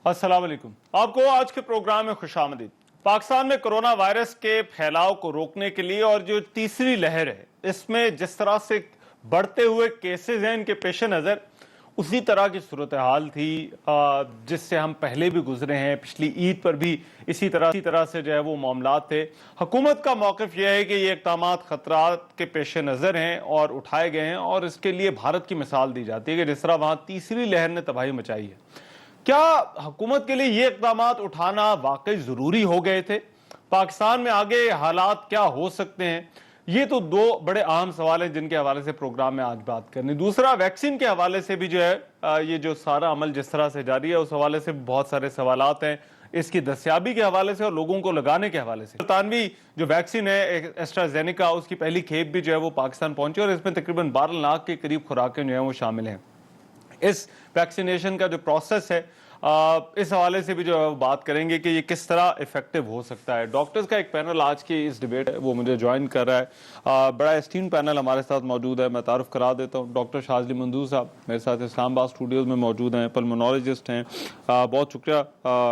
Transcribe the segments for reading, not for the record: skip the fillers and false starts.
अस्सलाम वालेकुम। आपको आज के प्रोग्राम में खुशामदीद। पाकिस्तान में कोरोना वायरस के फैलाव को रोकने के लिए और जो तीसरी लहर है इसमें जिस तरह से बढ़ते हुए केसेस हैं इनके पेश नज़र उसी तरह की सूरत हाल थी जिससे हम पहले भी गुजरे हैं। पिछली ईद पर भी इसी तरह से जो है वो मामलात थे। हुकूमत का मौक़िफ़ यह है कि ये इक़दामात ख़तरात के पेश नज़र हैं और उठाए गए हैं और इसके लिए भारत की मिसाल दी जाती है कि जिस तरह वहाँ तीसरी लहर ने तबाही मचाई है। क्या हुकूमत के लिए ये इक़दामात उठाना वाकई ज़रूरी हो गए थे? पाकिस्तान में आगे हालात क्या हो सकते हैं? ये तो दो बड़े अहम सवाल हैं जिनके हवाले से प्रोग्राम में आज बात करनी। दूसरा, वैक्सीन के हवाले से भी जो है ये जो सारा अमल जिस तरह से जारी है उस हवाले से बहुत सारे सवालात हैं, इसकी दस्तयाबी के हवाले से और लोगों को लगाने के हवाले से। बरतानवी जो वैक्सीन है एस्ट्राजेनेका, उसकी पहली खेप भी जो है वो पाकिस्तान पहुंची और इसमें तकरीबन 12 लाख के करीब खुराकें जो है वो शामिल हैं। इस वैक्सीनेशन का जो प्रोसेस है इस हवाले से भी जो है बात करेंगे कि ये किस तरह इफेक्टिव हो सकता है। डॉक्टर्स का एक पैनल आज की इस डिबेट है वो मुझे ज्वाइन कर रहा है। बड़ा एस्टीम पैनल हमारे साथ मौजूद है। मैं तारुफ करा देता हूँ। डॉक्टर शाज़ली मंदूर साहब मेरे साथ इस्लामाबाद स्टूडियोज़ में मौजूद हैं, पल्मोनोलॉजिस्ट हैं। बहुत शुक्रिया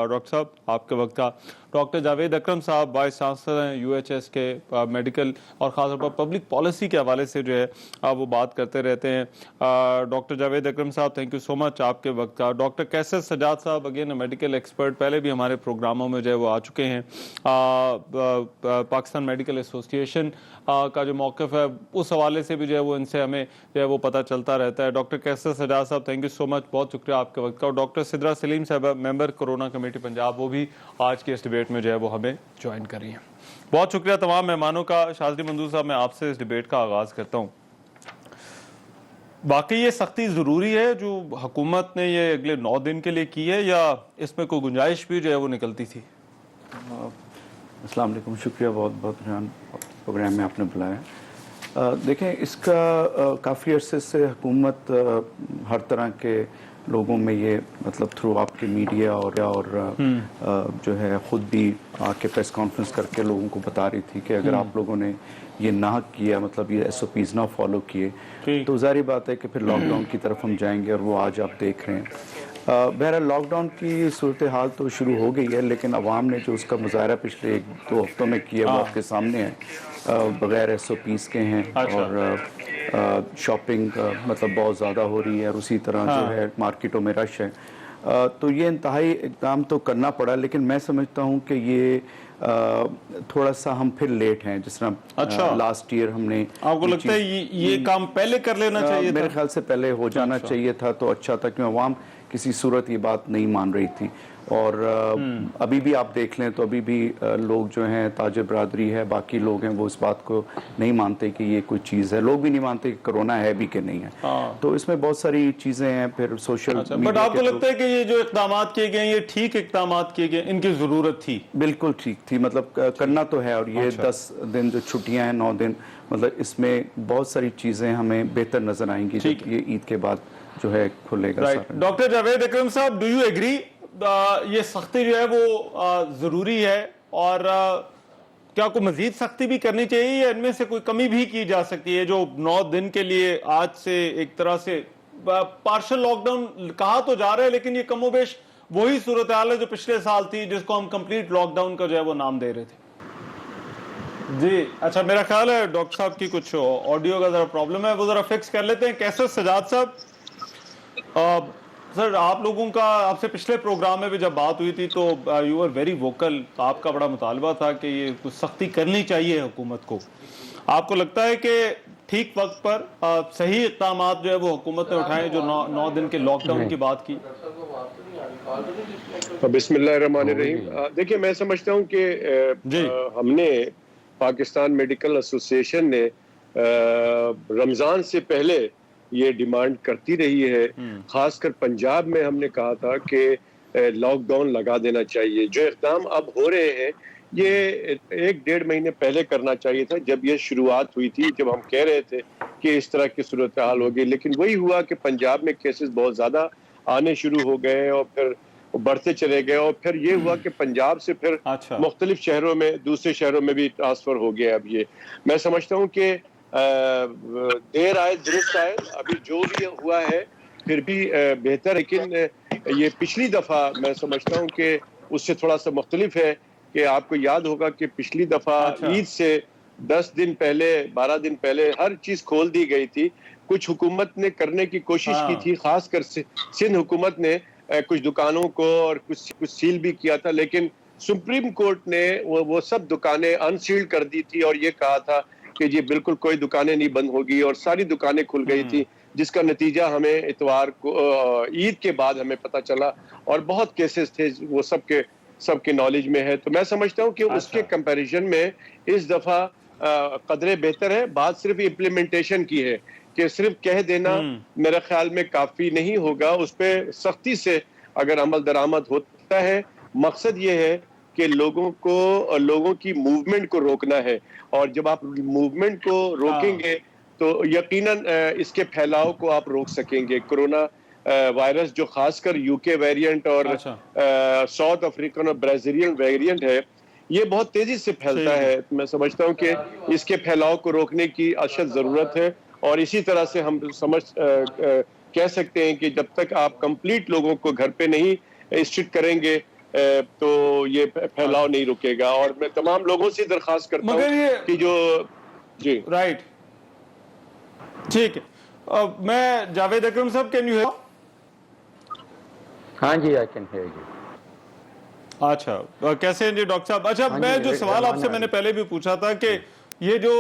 डॉक्टर साहब आपके वक्त का। डॉक्टर जावेद अकरम साहब वाइस चांसलर हैं UHS के मेडिकल और ख़ासतौर पर पब्लिक पॉलिसी के हवाले से जो है वो बात करते रहते हैं। डॉक्टर जावेद अकरम साहब, थैंक यू सो मच आपके वक्त का। डॉक्टर कैसर सजाद साहब, अगेन मेडिकल एक्सपर्ट, पहले भी हमारे प्रोग्रामों में जो है वो आ चुके हैं। पाकिस्तान मेडिकल एसोसिएशन का जो मौक़िफ़ है उस हवाले से भी जो है वो इनसे हमें जो है वो पता चलता रहता है। डॉक्टर कैसर सजाद साहब, थैंक यू सो मच, बहुत शुक्रिया आपके वक्त का। और डॉक्टर सिद्रा सलीम साहब, मेंबर कोरोना कमेटी पंजाब, वो भी आज के इस डिबेट में जो है वो हमें ज्वाइन कर रही हैं। बहुत शुक्रिया तमाम मेहमानों का। शाज़ली मंदूर साहब, मैं आपसे इस डिबेट का आगाज़ करता हूँ। बाकी ये सख्ती ज़रूरी है जो हुकूमत ने ये अगले 9 दिन के लिए की है या इसमें कोई गुंजाइश भी जो है वो निकलती थी? अस्सलाम वालेकुम, शुक्रिया बहुत बहुत जान प्रोग्राम में आपने बुलाया। देखें, इसका काफ़ी अरसे से हुकूमत हर तरह के लोगों में ये मतलब थ्रू आपके मीडिया और जो है ख़ुद भी आके प्रेस कॉन्फ्रेंस करके लोगों को बता रही थी कि अगर आप लोगों ने ये ना किया, मतलब ये SOPs ना फॉलो किए तो ज़ाहिर बात है कि फिर लॉकडाउन की तरफ हम जाएंगे और वो आज आप देख रहे हैं। बहरहाल लॉकडाउन की सूरत हाल तो शुरू हो गई है, लेकिन अवाम ने जो उसका मुजाहरा पिछले 1-2 हफ्तों में किया वो आपके सामने है। बग़ैर SOPs के हैं। और शॉपिंग मतलब बहुत ज़्यादा हो रही है और उसी तरह जो है मार्केटों में रश है। तो ये इंतहाई इक़दाम तो करना पड़ा, लेकिन मैं समझता हूँ कि ये थोड़ा सा हम फिर लेट हैं। जिस तरह लास्ट ईयर हमने, आपको लगता है ये काम पहले कर लेना चाहिए था? मेरे ख्याल से पहले हो जाना चाहिए था तो अच्छा था, क्योंकि अवाम किसी सूरत ये बात नहीं मान रही थी। और अभी भी आप देख लें तो अभी भी लोग जो हैं, ताजिर बरादरी है, बाकी लोग हैं, वो इस बात को नहीं मानते कि ये कोई चीज़ है। लोग भी नहीं मानते कि कोरोना है भी कि नहीं है। तो इसमें बहुत सारी चीज़ें हैं। फिर सोशल बट आपको लगता है कि ये जो इक़दामात किए गए ये ठीक इक़दामात किए गए, इनकी ज़रूरत थी? बिल्कुल ठीक थी, मतलब करना तो है। और ये 10 दिन जो छुट्टियाँ हैं, 9 दिन, मतलब इसमें बहुत सारी चीज़ें हमें बेहतर नजर आएंगी जब ये ईद के बाद जो है खुलेगा। डॉक्टर जावेद अकरम साहब, डू यू एग्री ये सख्ती जो है वो ज़रूरी है और क्या कोई मजीद सख्ती भी करनी चाहिए या इनमें से कोई कमी भी की जा सकती है? जो 9 दिन के लिए आज से एक तरह से पार्शल लॉकडाउन कहा तो जा रहा है, लेकिन ये कमोबेश वही सूरत हाल है जो पिछले साल थी, जिसको हम कंप्लीट लॉकडाउन का जो है वो नाम दे रहे थे। जी अच्छा, मेरा ख्याल है डॉक्टर साहब की कुछ ऑडियो का जरा प्रॉब्लम है, वो जरा फिक्स कर लेते हैं। कैसर सजाद साहब, सर आप लोगों का आपसे पिछले प्रोग्राम में भी जब बात हुई थी तो यू आर वेरी वोकल। आपका बड़ा मुतालबा था कि ये कुछ सख्ती करनी चाहिए हुकूमत को। आपको लगता है कि ठीक वक्त पर सही इक़दामात जो है वो हुकूमत ने उठाए जो 9 दिन के लॉकडाउन की बात की? बिस्मिल्लाहिर्रहमानिर्रहीम। देखिए, मैं समझता हूँ कि हमने पाकिस्तान मेडिकल एसोसिएशन ने रमज़ान से पहले ये डिमांड करती रही है। खासकर पंजाब में हमने कहा था कि लॉकडाउन लगा देना चाहिए। जो इक़दाम अब हो रहे हैं ये 1-1.5 महीने पहले करना चाहिए था, जब ये शुरुआत हुई थी, जब हम कह रहे थे कि इस तरह की सूरत हाल होगी। लेकिन वही हुआ कि पंजाब में केसेस बहुत ज़्यादा आने शुरू हो गए और फिर बढ़ते चले गए और फिर ये हुआ कि पंजाब से फिर मुख्तलिफ शहरों में, दूसरे शहरों में भी ट्रांसफ़र हो गया। अब ये मैं समझता हूँ कि देर आए दुरुस्त आए। अभी जो भी हुआ है फिर भी बेहतर, लेकिन یہ پچھلی دفعہ میں سمجھتا ہوں کہ اس سے تھوڑا سا مختلف ہے کہ آپ کو یاد ہوگا کہ پچھلی دفعہ عید سے 10 دن پہلے 12 دن پہلے ہر چیز کھول دی گئی تھی. کچھ حکومت نے کرنے کی کوشش کی تھی, خاص کر سندھ حکومت نے کچھ دکانوں کو اور کچھ سیل بھی کیا تھا, لیکن سپریم کورٹ نے وہ سب دکانیں انسیل کر دی تھی اور یہ کہا تھا کہ یہ بالکل کوئی دکانیں نہیں بند ہوگی, اور ساری دکانیں کھل گئی تھی, جس کا نتیجہ ہمیں اتوار کو عید کے بعد ہمیں پتہ چلا, اور بہت کیسز تھے وہ سب کے نالج میں ہے. تو میں سمجھتا ہوں کہ اس کے کمپیریزن میں اس دفعہ قدرے بہتر ہے. بات صرف امپلیمنٹیشن کی ہے کہ صرف کہہ دینا میرے خیال میں کافی نہیں ہوگا, اس پہ سختی سے اگر عمل درآمد ہوتا ہے. مقصد یہ ہے کہ لوگوں کی موومنٹ کو روکنا ہے, اور جب آپ موومنٹ کو روکیں گے تو یقیناً اس کے پھیلاؤ کو آپ روک سکیں گے. کرونا وائرس جو خاص کر یو کے ویریئنٹ اور ساؤتھ افریقن اور برازیلین ویریئنٹ ہے, یہ بہت تیزی سے پھیلتا ہے. میں سمجھتا ہوں کہ اس کے پھیلاؤ کو روکنے کی اشد ضرورت ہے, اور اسی طرح سے ہم کہہ سکتے ہیں کہ جب تک آپ کمپلیٹ لوگوں کو گھر پہ نہیں اسٹرکٹ کریں گے تو یہ پھیلاؤ نہیں رکے گا. اور میں تمام لوگوں سے درخواست کرتا ہوں کہ جو جی رائٹ ٹھیک ہے. میں جاوید اکرم صاحب کین یو ہیئر؟ ہاں جی, آئی کین ہیئر یو. اچھا کیسے ہیں جی ڈاکٹر صاحب؟ اچھا میں جو سوال آپ سے میں نے پہلے بھی پوچھا تھا کہ یہ جو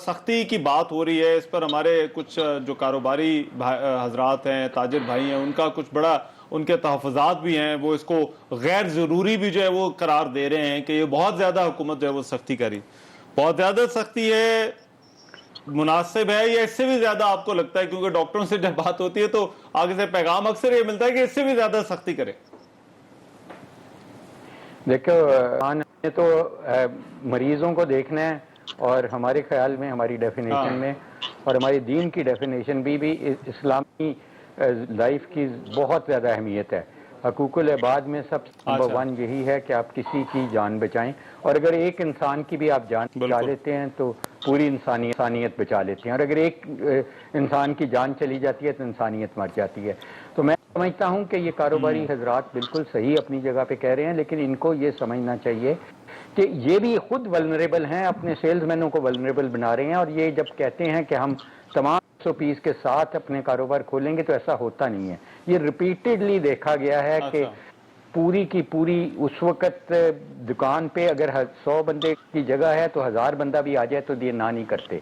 سختی کی بات ہو رہی ہے, اس پر ہمارے کچھ جو کاروباری حضرات ہیں, تاجر بھائی ہیں, ان کا کچھ بڑا ان کے تحفظات بھی ہیں, وہ اس کو غیر ضروری بھی جو ہے وہ قرار دے رہے ہیں کہ یہ بہت زیادہ حکومت جو ہے وہ سختی کری, بہت زیادہ سختی ہے, مناسب ہے, یا اس سے بھی زیادہ آپ کو لگتا ہے؟ کیونکہ ڈاکٹروں سے جب بات ہوتی ہے تو آگے سے پیغام اکثر یہ ملتا ہے کہ اس سے بھی زیادہ سختی کرے. دیکھو, ہمیں تو مریضوں کو دیکھنا ہے, اور ہمارے خیال میں ہماری ڈیفینیشن میں اور ہماری دین کی ڈیفینیشن بھی اسلامی لائف کی بہت زیادہ اہمیت ہے. حقوق العباد میں سب نمبر 1 یہی ہے کہ آپ کسی کی جان بچائیں, اور اگر ایک انسان کی بھی آپ جان بچا لیتے ہیں تو پوری انسانیت بچا لیتے ہیں, اور اگر ایک انسان کی جان چلی جاتی ہے تو انسانیت مر جاتی ہے. تو میں سمجھتا ہوں کہ یہ کاروباری حضرات بالکل صحیح اپنی جگہ پہ کہہ رہے ہیں, لیکن ان کو یہ سمجھنا چاہیے کہ یہ بھی خود ولنریبل ہیں, اپنے سیلز مینوں کو ولنریبل بنا رہے ہیں. اور یہ جب کہتے ہیں کہ ہم تمام SOPs کے ساتھ اپنے کاروبار کھولیں گے تو ایسا ہوتا نہیں ہے. یہ ریپیٹڈلی دیکھا گیا ہے کہ پوری کی پوری اس وقت دکان پہ اگر 100 بندے کی جگہ ہے تو 1000 بندہ بھی آ جائے تو یہ نہ نہیں کرتے.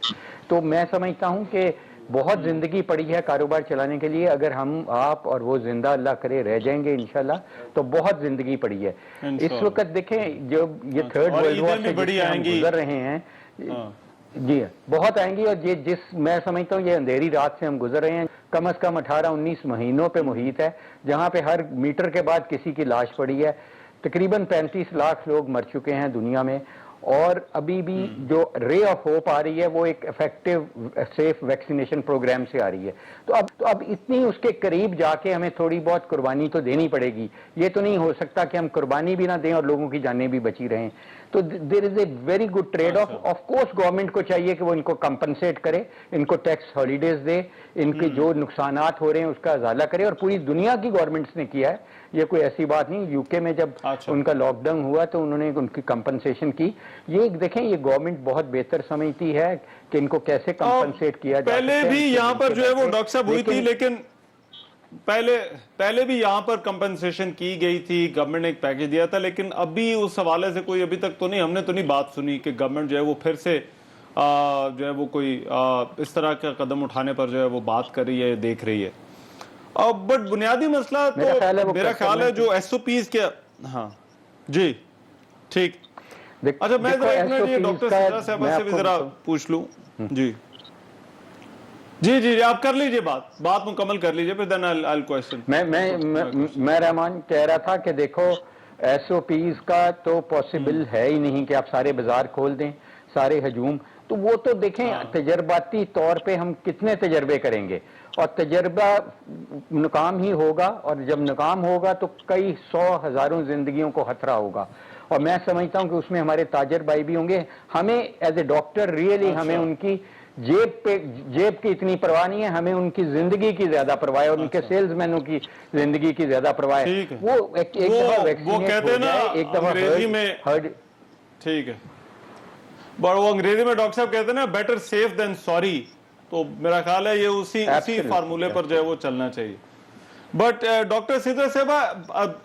تو میں سمجھتا ہوں کہ بہت زندگی پڑی ہے کاروبار چلانے کے لیے. اگر ہم آپ اور وہ زندہ اللہ کرے رہ جائیں گے انشاءاللہ, تو بہت زندگی پڑی ہے. اس وقت دیکھیں جو یہ 3rd ورلڈ وار سے ہم گزر رہے ہیں, جی بہت آئیں گی, اور یہ میں سمجھتا ہوں یہ اندھیری رات سے ہم گزر رہے ہیں. کم از کم 18-19 مہینوں پہ محیط ہے جہاں پہ ہر میٹر کے بعد کسی کی لاش پڑی ہے. تقریباً 35 لاکھ لوگ مر چکے ہیں دنیا میں, اور ابھی بھی جو رے آف ہوپ آ رہی ہے وہ ایک افیکٹو سیف ویکسینیشن پروگرام سے آ رہی ہے. تو اب اتنی اس کے قریب جا کے ہمیں تھوڑی بہت قربانی تو دینی پڑے گی. یہ تو نہیں ہو سکتا کہ ہم قربانی بھی نہ دیں اور لوگوں کی جانیں بھی بچی رہیں. تو there is a very good trade off. Of course government کو چاہیے کہ وہ ان کو کمپنسیٹ کرے, ان کو ٹیکس ہالیڈیز دے, ان کے جو نقصانات ہو رہے ہیں اس کا ازالہ کرے, اور پوری دنیا کی گورنمنٹس نے کیا ہے, یہ کوئی ایسی بات نہیں. یو کے میں جب ان کا لاک ڈاؤن ہوا تو انہوں نے ان کی کمپنسیشن کی. یہ دیکھیں یہ گورنمنٹ بہت بہتر سمجھتی ہے کہ ان کو کیسے کمپنسیٹ کیا جائے. پہلے بھی یہاں پر جو ہے وہ ڈاکٹر صاحب ہوئی تھی, لیکن پہلے بھی یہاں پر کمپنسیشن کی گئی تھی, گورنمنٹ نے ایک پیکج دیا تھا, لیکن ابھی اس حوالے سے کوئی ابھی تک تو نہیں, ہم نے تو نہیں بات سنی کہ گورنمنٹ جو ہے وہ پھر سے جو ہے وہ کوئی اس طرح کا قدم اٹھانے پر جو ہے وہ بات کر رہی ہے, دیکھ رہی ہے. بٹ بنیادی مسئلہ تو میرا خیال ہے جو SOPs کے ہاں جی ٹھیک. اچھا میں ذرا ایک منٹ یہ ڈاکٹر سدرا صاحبہ سے بھی ذرا پوچھ لوں. جی جی جی آپ کر لیجئے, بات مکمل کر لیجئے, پھر دین I'll question. میں رحمان کہہ رہا تھا کہ دیکھو SOPs کا تو پاسبل ہے ہی نہیں کہ آپ سارے بازار کھول دیں, سارے ہجوم. تو وہ تو دیکھیں تجرباتی طور پہ ہم کتنے تجربے کریں گے, اور تجربہ ناکام ہی ہوگا, اور جب ناکام ہوگا تو کئی 100,000 زندگیوں کو خطرہ ہوگا. اور میں سمجھتا ہوں کہ اس میں ہمارے تاجر بھائی بھی ہوں گے. ہمیں ایز اے ڈاکٹر ریئلی ہمیں ان کی जेब की इतनी परवाह नहीं है, हमें उनकी जिंदगी की ज्यादा परवाह है और उनके सेल्समैनों की जिंदगी की ज्यादा परवाह है। वो एक दफा वैक्सीनेट हो जाए, एक दफा हर्ड। ठीक है, बट वो अंग्रेजी में डॉक्टर साहब कहते हैं ना, बेटर सेफ देन सॉरी, तो मेरा ख्याल है ये उसी फार्मूले पर जो है वो चलना चाहिए। बट डॉक्टर सीधा साहब,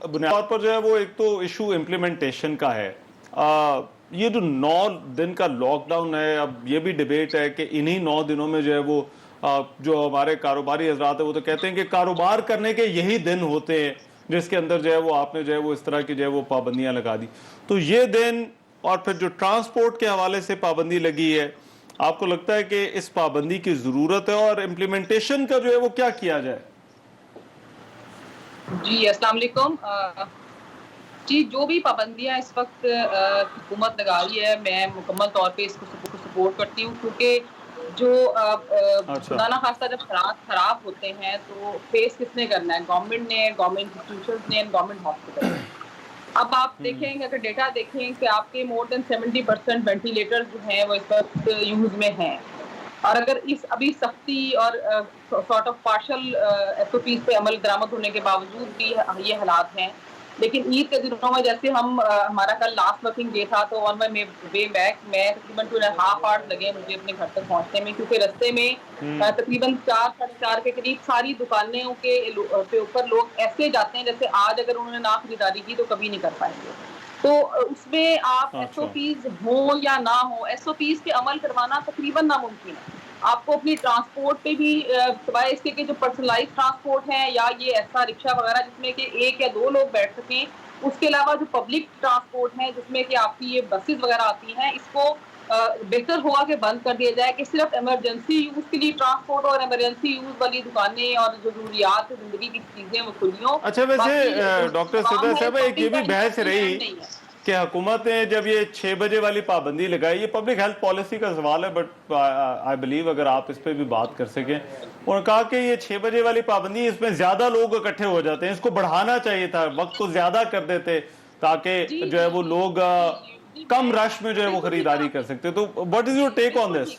बुनियादी तौर पर जो है वो एक तो इशू इम्प्लीमेंटेशन का है। ये जो 9 दिन का लॉकडाउन है, अब ये भी डिबेट है कि इन्हीं 9 दिनों में जो है वो जो हमारे कारोबारी हजरात है वो तो कहते हैं कि कारोबार करने के यही दिन होते हैं जिसके अंदर जो है वो आपने जो है वो इस तरह की जो है वो पाबंदियां लगा दी। तो ये दिन और फिर जो ट्रांसपोर्ट के हवाले से पाबंदी लगी है, आपको लगता है कि इस पाबंदी की जरूरत है और इम्प्लीमेंटेशन का जो है वो क्या किया जाए? जी अस्सलाम वालेकुम। जी, जो भी पाबंदियां इस वक्त हुकूमत लगा रही है, मैं मुकम्मल तौर पे इसको सपोर्ट करती हूँ, क्योंकि जो खुदा ना खास्ता जब खराब होते हैं तो फेस किसने करना है? गवर्नमेंट ने, गवर्नमेंट इंस्टीट्यूशंस ने, गवर्नमेंट हॉस्पिटल। अब आप देखेंगे, अगर डेटा देखें कि आपके मोर देन 70% वेंटिलेटर जो हैं वो इस वक्त यूज में हैं, और अगर इस अभी सख्ती और सॉर्ट ऑफ पार्शल SOPs पे अमल दरामद होने के बावजूद भी ये हालात हैं। लेकिन ईद के दिनों में जैसे हमारा कल लास्ट वर्किंग डे था, तो ऑन माई वे बैक मैं तकरीबन 2.5 आवर्स लगे मुझे अपने घर तक पहुंचने में, क्योंकि रास्ते में तकरीबन 4 साढ़े 4 के करीब सारी दुकानों के ऊपर लोग ऐसे जाते हैं जैसे आज अगर उन्होंने ना खरीदारी की तो कभी नहीं कर पाएंगे। तो उसमें आप SOPs हो या ना हो, SOPs पे अमल करवाना तकरीबन नामुमकिन है। आपको अपनी ट्रांसपोर्ट पे भी सिवाय इसके कि जो पर्सनलाइज ट्रांसपोर्ट है या ये ऐसा रिक्शा वगैरह जिसमें कि 1 या 2 लोग बैठ सकें, उसके अलावा जो पब्लिक ट्रांसपोर्ट है जिसमें कि आपकी ये बसेस वगैरह आती हैं, इसको बेहतर होगा कि बंद कर दिया जाए, कि सिर्फ इमरजेंसी यूज के लिए ट्रांसपोर्ट और इमरजेंसी यूज वाली दुकानें और जो जरूरियात जिंदगी की चीजें वो खुली हों। अच्छा, वैसे डॉक्टर सिद्धा साहब एक ये भी बहस रही कि हुकूमत ने जब ये 6 बजे वाली पाबंदी लगाई, ये पब्लिक हेल्थ पॉलिसी का सवाल है, बट आई बिलीव अगर आप इस पे भी बात कर सकें, उन्होंने कहा कि ये 6 बजे वाली पाबंदी, इसमें ज्यादा लोग इकट्ठे हो जाते हैं, इसको बढ़ाना चाहिए था, वक्त को ज्यादा कर देते ताकि जो है वो लोग कम रश में जो है वो खरीदारी कर सकते। तो what is your take on this?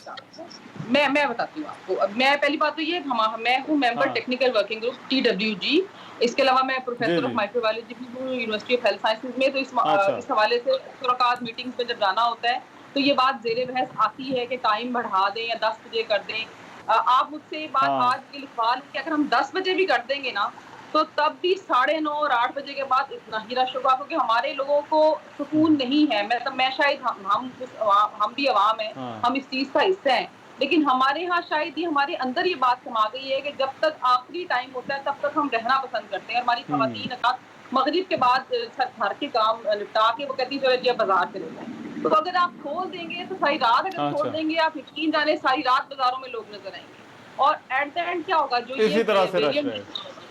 मैं बताती हूँ आपको। मैं पहली बात तो ये, मैं हूँ member technical working group TWG। इसके अलावा मैं प्रोफेसर ऑफ माइक्रोबायोलॉजी भी हूँ यूनिवर्सिटी ऑफ हेल्थ साइंसेज में। तो इस हवाले से मुलाकात मीटिंग्स में जब जाना होता है तो ये बात जेरे बहस आती है कि टाइम बढ़ा दें या 10 बजे कर दें। आप मुझसे बात आज की लिखवा लें कि अगर हम 10 बजे भी कर देंगे ना, तो तब भी 9:30 और 8 बजे के बाद इतना ही रश होगा, क्योंकि हमारे लोगों को सुकून नहीं है। मैं शायद हम भी अवाम हैं, हम इस चीज का हिस्सा हैं, लेकिन हमारे यहाँ शायद ये हमारे अंदर ये बात समा गई है कि जब तक आखिरी टाइम होता है तब तक हम रहना पसंद करते हैं। हमारी खवातीन मगरिब के बाद घर के काम निपटा के वो कहती है जो बाजार चले जाएं। तो अगर आप खोल देंगे तो सारी रात अगर छोड़ देंगे, आप यकीन जाने सारी रात बाजारों में लोग नजर आएंगे। और एट द एंड क्या होगा, जो इसी तरह से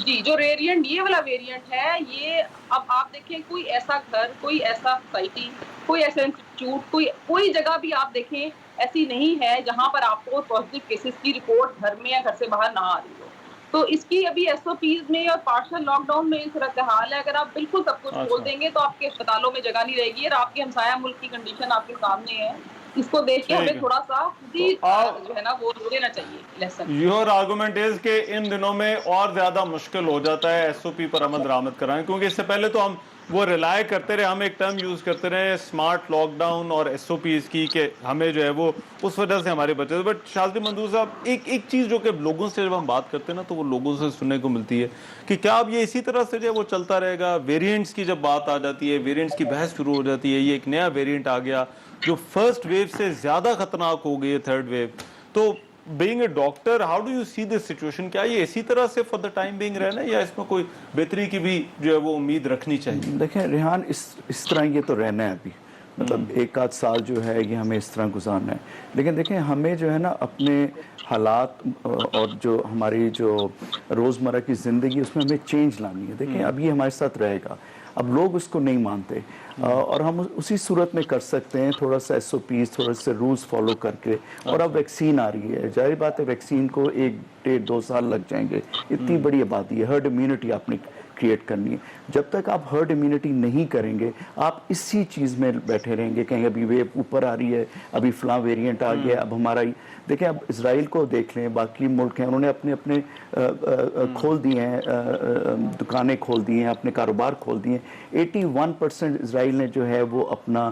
जी जो वेरिएंट, ये वाला वेरिएंट है, ये अब आप देखें कोई ऐसा घर, कोई ऐसा सोसाइटी, कोई ऐसा इंस्टीट्यूट, कोई जगह भी आप देखें ऐसी नहीं है जहां पर आपको पॉजिटिव केसेस की रिपोर्ट घर में या घर से बाहर ना आ रही हो। तो इसकी अभी SOPs में और पार्शियल लॉकडाउन में इस सूरत हाल है। अगर आप बिल्कुल सब कुछ खोल देंगे तो आपके अस्पतालों में जगह नहीं रहेगी, और आपके हमसाया मुल्क की कंडीशन आपके सामने है। इसको देख के हमें थोड़ा सा जो है ना वो लेना चाहिए लेसन। योर आर्गुमेंट इज कि इन दिनों में और ज्यादा मुश्किल हो जाता है SOP पर अमल दरामद कराएं, क्योंकि इससे पहले तो हम वो रिलाय करते रहे, हम एक टर्म यूज करते रहे स्मार्ट लॉकडाउन और SOPs की, कि हमें जो है वो उस वजह से हमारे बचे। बट शाज़ी मंदूर साहब, एक चीज जो कि लोगों से जब हम बात करते हैं ना, तो वो लोगों से सुनने को मिलती है कि क्या अब ये इसी तरह से जो है वो चलता रहेगा? वेरिएंट्स की जब बात आ जाती है, वेरिएंट्स की बहस शुरू हो जाती है, ये एक नया वेरिएंट आ गया जो फर्स्ट वेव से ज्यादा खतरनाक हो गई है, थर्ड वेव। तो being a doctor, how do you see this situation? क्या ये इसी तरह से for the time being रहना है, या इसमें कोई बेहतरी की भी जो है वो उम्मीद रखनी चाहिए? देखें रेहान, इस तरह ये तो रहना है अभी, मतलब 1 आध साल जो है ये हमें इस तरह गुजारना है। लेकिन देखें, हमें जो है ना अपने हालात और जो हमारी जो रोज़मर्रा की ज़िंदगी, उसमें हमें चेंज लानी है। देखें अब ये हमारे साथ रहेगा, अब लोग उसको नहीं मानते, और हम उसी सूरत में कर सकते हैं थोड़ा सा SOPs, थोड़ा सा रूल्स फॉलो करके। और अब वैक्सीन आ रही है, जाहिर बात है वैक्सीन को 1, 1.5, 2 साल लग जाएंगे, इतनी बड़ी आबादी है, हर्ड इम्यूनिटी आपने کریٹ کرنی ہے. جب تک آپ ہرڈ امیونٹی نہیں کریں گے آپ اسی چیز میں بیٹھے رہیں گے, کہیں ابھی ویو اوپر آ رہی ہے, ابھی فلاں ویریئنٹ آ گیا, اب ہمارا دیکھیں اب اسرائیل کو دیکھ لیں, باقی ملک ہیں, انہوں نے اپنے کھول دیے ہیں, دکانیں کھول دی ہیں, اپنے کاروبار کھول دیے ہیں. 81% اسرائیل نے جو ہے وہ اپنا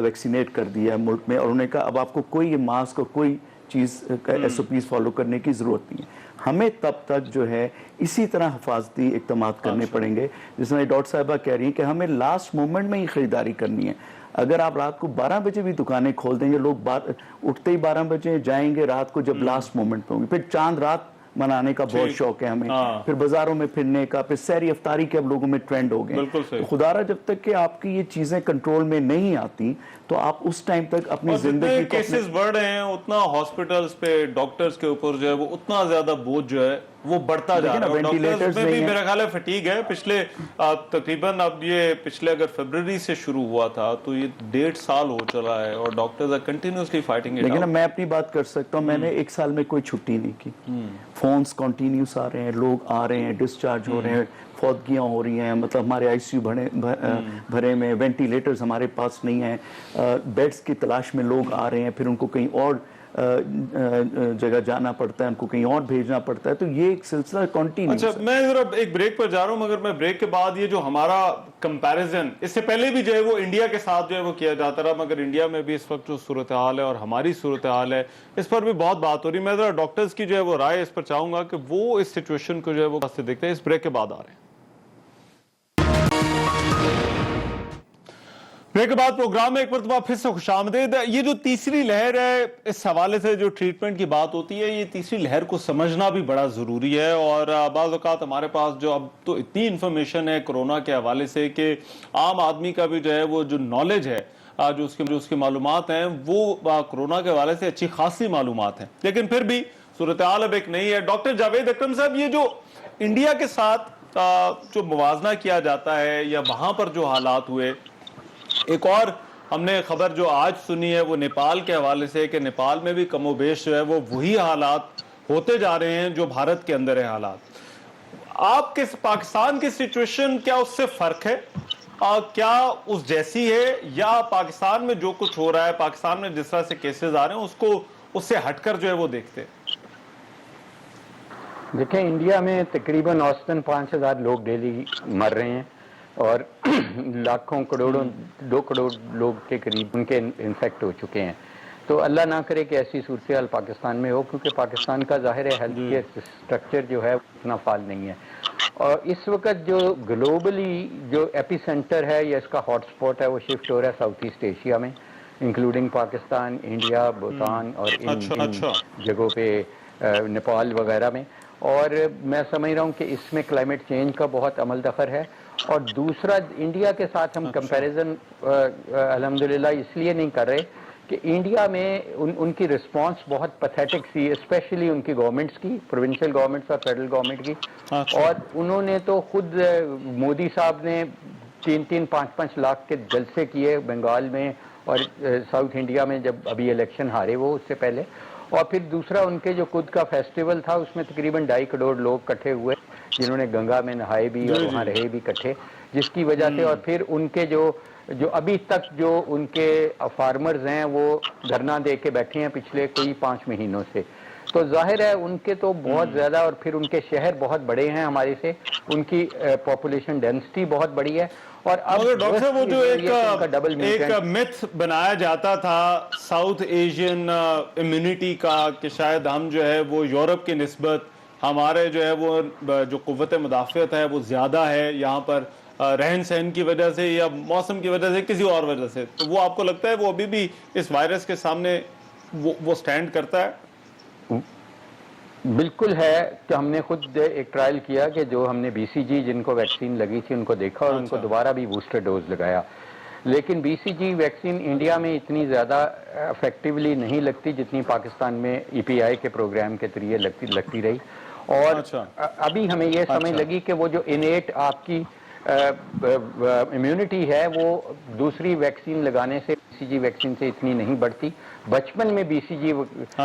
ویکسینیٹ کر دیا ہے ملک میں, اور انہوں نے کہا اب آپ کو کوئی یہ ماسک اور کوئی چیز ایس او پیز فالو کرنے کی ضرورت نہیں ہے. ہمیں تب تک جو ہے اسی طرح حفاظتی اقدامات کرنے پڑیں گے, جس میں ڈاکٹر صاحبہ کہہ رہی ہیں کہ ہمیں لاسٹ مومنٹ میں ہی خریداری کرنی ہے. اگر آپ رات کو 12 بجے بھی دکانیں کھول دیں گے, لوگ اٹھتے ہی 12 بجے جائیں گے رات کو جب لاسٹ مومنٹ پہ ہوں گے. پھر چاند رات منانے کا بہت شوق ہے ہمیں, پھر بازاروں میں پھرنے کا, پھر سحری افطاری کے اب لوگوں میں ٹرینڈ ہو گئے. خدا را جب تک کہ آپ کی یہ چیزیں کنٹرول میں نہیں آتی تو آپ اس ٹائم تک اپنی زندگی کو کیسز بڑھ رہے ہیں اتنا ہاسپٹلز پہ ڈاکٹرز کے اوپر جو ہے وہ اتنا زیادہ بوجھ جو ہے وہ بڑھتا جا رہا ہے. ڈاکٹرز میں بھی میرا خیال ہے فٹیگ ہے. پچھلے تقریباً اب یہ پچھلے اگر فیبرری سے شروع ہوا تھا تو یہ 1.5 سال ہو چلا ہے اور doctors are continuously fighting it out. لیکن میں اپنی بات کر سکتا ہوں, میں نے 1 سال میں کوئی چھٹی نہیں کی. فونز کنٹینیوس آ رہے ہیں, لوگ آ رہے ہیں, ڈسچارج ہو رہے ہیں, فوتگیاں ہو رہی ہیں, مطلب ہمارے آئی سی یو بھرے میں, وینٹیلیٹرز ہمارے پاس نہیں ہیں, بیڈز کی تلاش میں لوگ آ رہے ہیں, پھر ان کو کہیں اور جگہ جانا پڑتا ہے, ان کو کہیں اور بھیجنا پڑتا ہے, تو یہ ایک سلسلہ کنٹینیوس ہے. اچھا میں ذرا ایک بریک پر جا رہا ہوں, مگر میں بریک کے بعد یہ جو ہمارا کمپیریزن اس سے پہلے بھی جو ہے وہ انڈیا کے ساتھ جو ہے وہ کیا جاتا رہا, مگر انڈیا میں بھی اس وقت جو صورتحال ہے اور ہماری صورتحال ہے اس پر بھی بہت بات ہو رہی ہے. میں ذرا ڈاکٹرز کی جو ہے وہ رائے اس پر چاہوں گا کہ وہ اس سچویشن کو جو ہے وہ کیسے دیکھتے ہیں. اس بریک کے بعد آ رہے ہیں. بریک کے بعد پروگرام میں ایک مرتبہ پھر سے خوش آمدید. یہ جو تیسری لہر ہے اس حوالے سے جو ٹریٹمنٹ کی بات ہوتی ہے, یہ تیسری لہر کو سمجھنا بھی بڑا ضروری ہے. اور بعض اوقات ہمارے پاس جو اب تو اتنی انفارمیشن ہے کرونا کے حوالے سے کہ عام آدمی کا بھی جو ہے وہ جو نالج ہے, جو اس کی معلومات ہیں وہ کرونا کے حوالے سے اچھی خاصی معلومات ہیں, لیکن پھر بھی صورتحال اب ایک نہیں ہے. ڈاکٹر جاوید اکرم صاحب, یہ جو انڈیا کے ساتھ جو موازنہ کیا جاتا ہے یا وہاں پر جو حالات ہوئے, ایک اور ہم نے خبر جو آج سنی ہے وہ نیپال کے حوالے سے کہ نیپال میں بھی کم و بیش جو ہے وہ وہی حالات ہوتے جا رہے ہیں جو بھارت کے اندر ہے حالات. آپ کے پاکستان کی سچویشن کیا اس سے فرق ہے, کیا اس جیسی ہے, یا پاکستان میں جو کچھ ہو رہا ہے, پاکستان میں جس طرح سے کیسز آ رہے ہیں اس کو اس سے ہٹ کر جو ہے وہ دیکھتے ہیں؟ دیکھیں انڈیا میں تقریباً اوسطاً 5,000 لوگ ڈیلی مر رہے ہیں اور لاکھوں کروڑوں 2 کروڑ لوگ کے قریب ان کے انفیکٹ ہو چکے ہیں. تو اللہ نہ کرے کہ ایسی صورتحال پاکستان میں ہو, کیونکہ پاکستان کا ظاہر ہے ہیلتھ کیئر اسٹرکچر جو ہے اتنا فعال نہیں ہے. اور اس وقت جو گلوبلی جو ایپی سینٹر ہے یا اس کا ہاٹ سپاٹ ہے وہ شفٹ ہو رہا ہے ساؤتھ ایسٹ ایشیا میں, انکلوڈنگ پاکستان, انڈیا, بھوٹان اور ان جگہوں پہ نیپال وغیرہ میں. اور میں سمجھ رہا ہوں کہ اس میں کلائمیٹ چینج کا بہت عمل دخل ہے. اور دوسرا انڈیا کے ساتھ ہم کمپیریزن الحمدللہ اس لیے نہیں کر رہے کہ انڈیا میں ان کی رسپانس بہت پیتھیٹک سی, اسپیشلی ان کی گورنمنٹس کی, پروونشل گورنمنٹس اور فیڈرل گورنمنٹ کی. اور انہوں نے تو خود مودی صاحب نے 3-3, 5-5 لاکھ کے جلسے کیے بنگال میں اور ساؤتھ انڈیا میں جب ابھی الیکشن ہارے وہ اس سے پہلے. اور پھر دوسرا ان کے جو خود کا فیسٹیول تھا اس میں تقریباً 2.5 کروڑ لوگ اکٹھے ہوئے جنہوں نے گنگا میں نہائے بھی اور وہاں رہے بھی اکٹھے, جس کی وجہ سے. اور پھر ان کے جو ابھی تک جو ان کے فارمرز ہیں وہ دھرنا دے کے بیٹھے ہیں پچھلے کوئی 5 مہینوں سے. تو ظاہر ہے ان کے تو بہت زیادہ, اور پھر ان کے شہر بہت بڑے ہیں ہمارے سے, ان کی پاپولیشن ڈینسٹی بہت بڑی ہے. اور اب ڈاکٹر صاحب وہ جو ایک میتھ بنایا جاتا تھا ساؤتھ ایشین امیونٹی کا کہ شاید ہم جو ہے وہ یورپ کی نسبت ہمارے جو ہے وہ جو قوت مدافعت ہے وہ زیادہ ہے یہاں پر, رہن سہن کی وجہ سے یا موسم کی وجہ سے کسی اور وجہ سے, تو وہ آپ کو لگتا ہے وہ ابھی بھی اس وائرس کے سامنے وہ سٹینڈ کرتا ہے؟ بالکل ہے کہ ہم نے خود ایک ٹرائل کیا کہ جو ہم نے BCG جن کو ویکسین لگی تھی ان کو دیکھا اور ان کو دوبارہ بھی بوسٹر ڈوز لگایا. لیکن BCG ویکسین انڈیا میں اتنی زیادہ افیکٹولی نہیں لگتی جتنی پاکستان میں EPI کے پروگرام کے ذریعے لگتی رہی. اور ابھی ہمیں یہ سمجھ لگی کہ وہ جو انیٹ آپ کی امیونٹی ہے وہ دوسری ویکسین لگانے سے BCG ویکسین سے اتنی نہیں بڑھتی. بچپن میں BCG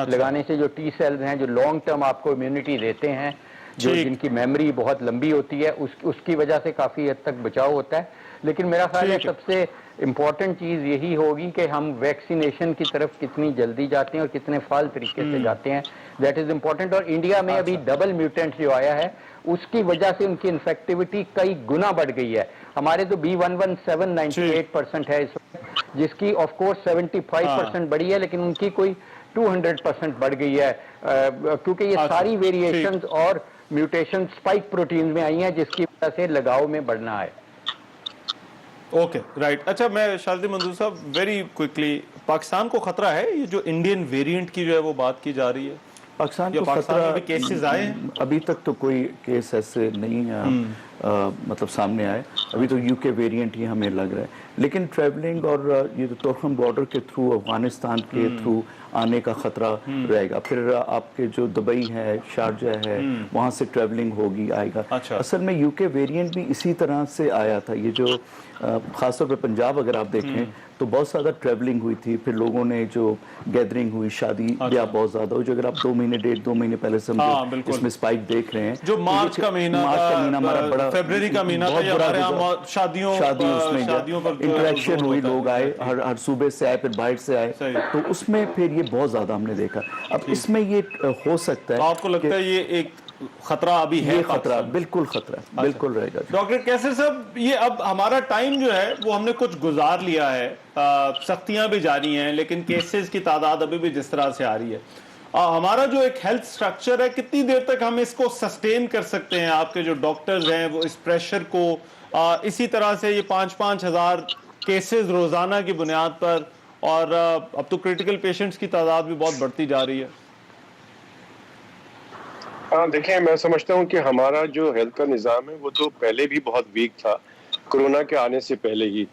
لگانے سے جو ٹی سیلز ہیں جو لانگ ٹرم آپ کو امیونٹی دیتے ہیں جو جن کی میموری بہت لمبی ہوتی ہے اس کی وجہ سے کافی حد تک بچاؤ ہوتا ہے. لیکن میرا خیال ہے سب سے امپورٹنٹ چیز یہی ہوگی کہ ہم ویکسینیشن کی طرف کتنی جلدی جاتے ہیں اور کتنے فعال طریقے سے جاتے ہیں. That is important. اور انڈیا میں ابھی ڈبل میوٹینٹ جو آیا ہے اس کی وجہ سے ان کی انفیکٹیوٹی کئی گنا بڑھ گئی ہے. ہمارے تو B117 98% ہے اس وقت, جس کی آف کورس 75% بڑھی ہے, لیکن ان کی کوئی 200% بڑھ گئی ہے, کیونکہ یہ ساری ویریشنز اور میوٹیشن اسپائک پروٹین میں آئی ہیں جس کی وجہ سے لگاؤ میں بڑھنا ہے. Okay right. اچھا میں شاذلی منظور صاحب ویری کوئکلی, پاکستان کو خطرہ ہے یہ جو انڈین ویریئنٹ کی جو ہے وہ بات کی جا رہی ہے؟ پاکستان کو خطرہ کیسز آئے ہیں ابھی تک تو کوئی کیس ایسے نہیں مطلب سامنے آئے. ابھی تو UK ویریئنٹ ہی ہمیں لگ رہا ہے. لیکن ٹریولنگ اور یہ توخم بارڈر کے تھرو افغانستان کے تھرو آنے کا خطرہ رہے گا. پھر آپ کے جو دبئی ہے, شارجہ ہے, وہاں سے ٹریولنگ ہوگی, آئے گا. اصل میں UK ویریئنٹ بھی اسی طرح سے آیا تھا. یہ جو خاص طور پہ پنجاب اگر آپ دیکھیں تو بہت زیادہ ٹریولنگ ہوئی تھی, پھر لوگوں نے جو گیدرنگ ہوئی, شادی بیاہ بہت زیادہ ہوئی, جو اگر آپ 2 مہینے 1.5-2 مہینے پہلے سے اس میں سپائک دیکھ رہے ہیں, جو مارچ کا مہینہ ہمارا بڑا, فیبرری کا مہینہ شادیوں پر انٹریکشن ہوئی, لوگ آئے ہر صوبے سے آئے, پھر باہر سے آئے, تو اس میں پھر یہ بہت زیادہ ہم نے دیکھا. اب اس میں یہ ہو سکتا ہے, آپ کو لگتا ہے یہ ایک خطرہ ابھی ہے؟ یہ خطرہ بالکل خطرہ بالکل رہے گا. ڈاکٹر کیسر صاحب, یہ اب ہمارا ٹائم جو ہے وہ ہم نے کچھ گزار لیا ہے, سختیاں بھی جاری ہیں, لیکن کیسز کی تعداد ابھی بھی جس طرح سے آ رہی ہے, ہمارا جو ایک ہیلتھ سٹرکچر ہے کتنی دیر تک ہم اس کو سسٹین کر سکتے ہیں؟ آپ کے جو ڈاکٹرز ہیں وہ اس پریشر کو, اسی طرح سے یہ 5-5 ہزار کیسز روزانہ کی بنیاد پر, اور اب تو کریٹیکل پیشنٹس کی تعداد بھی بہت بڑھتی جا رہی ہے. ہاں دیکھیں, میں سمجھتا ہوں کہ ہمارا جو ہیلتھ کا نظام ہے وہ تو پہلے بھی بہت ویک تھا, کرونا کے آنے سے پہلے ہی.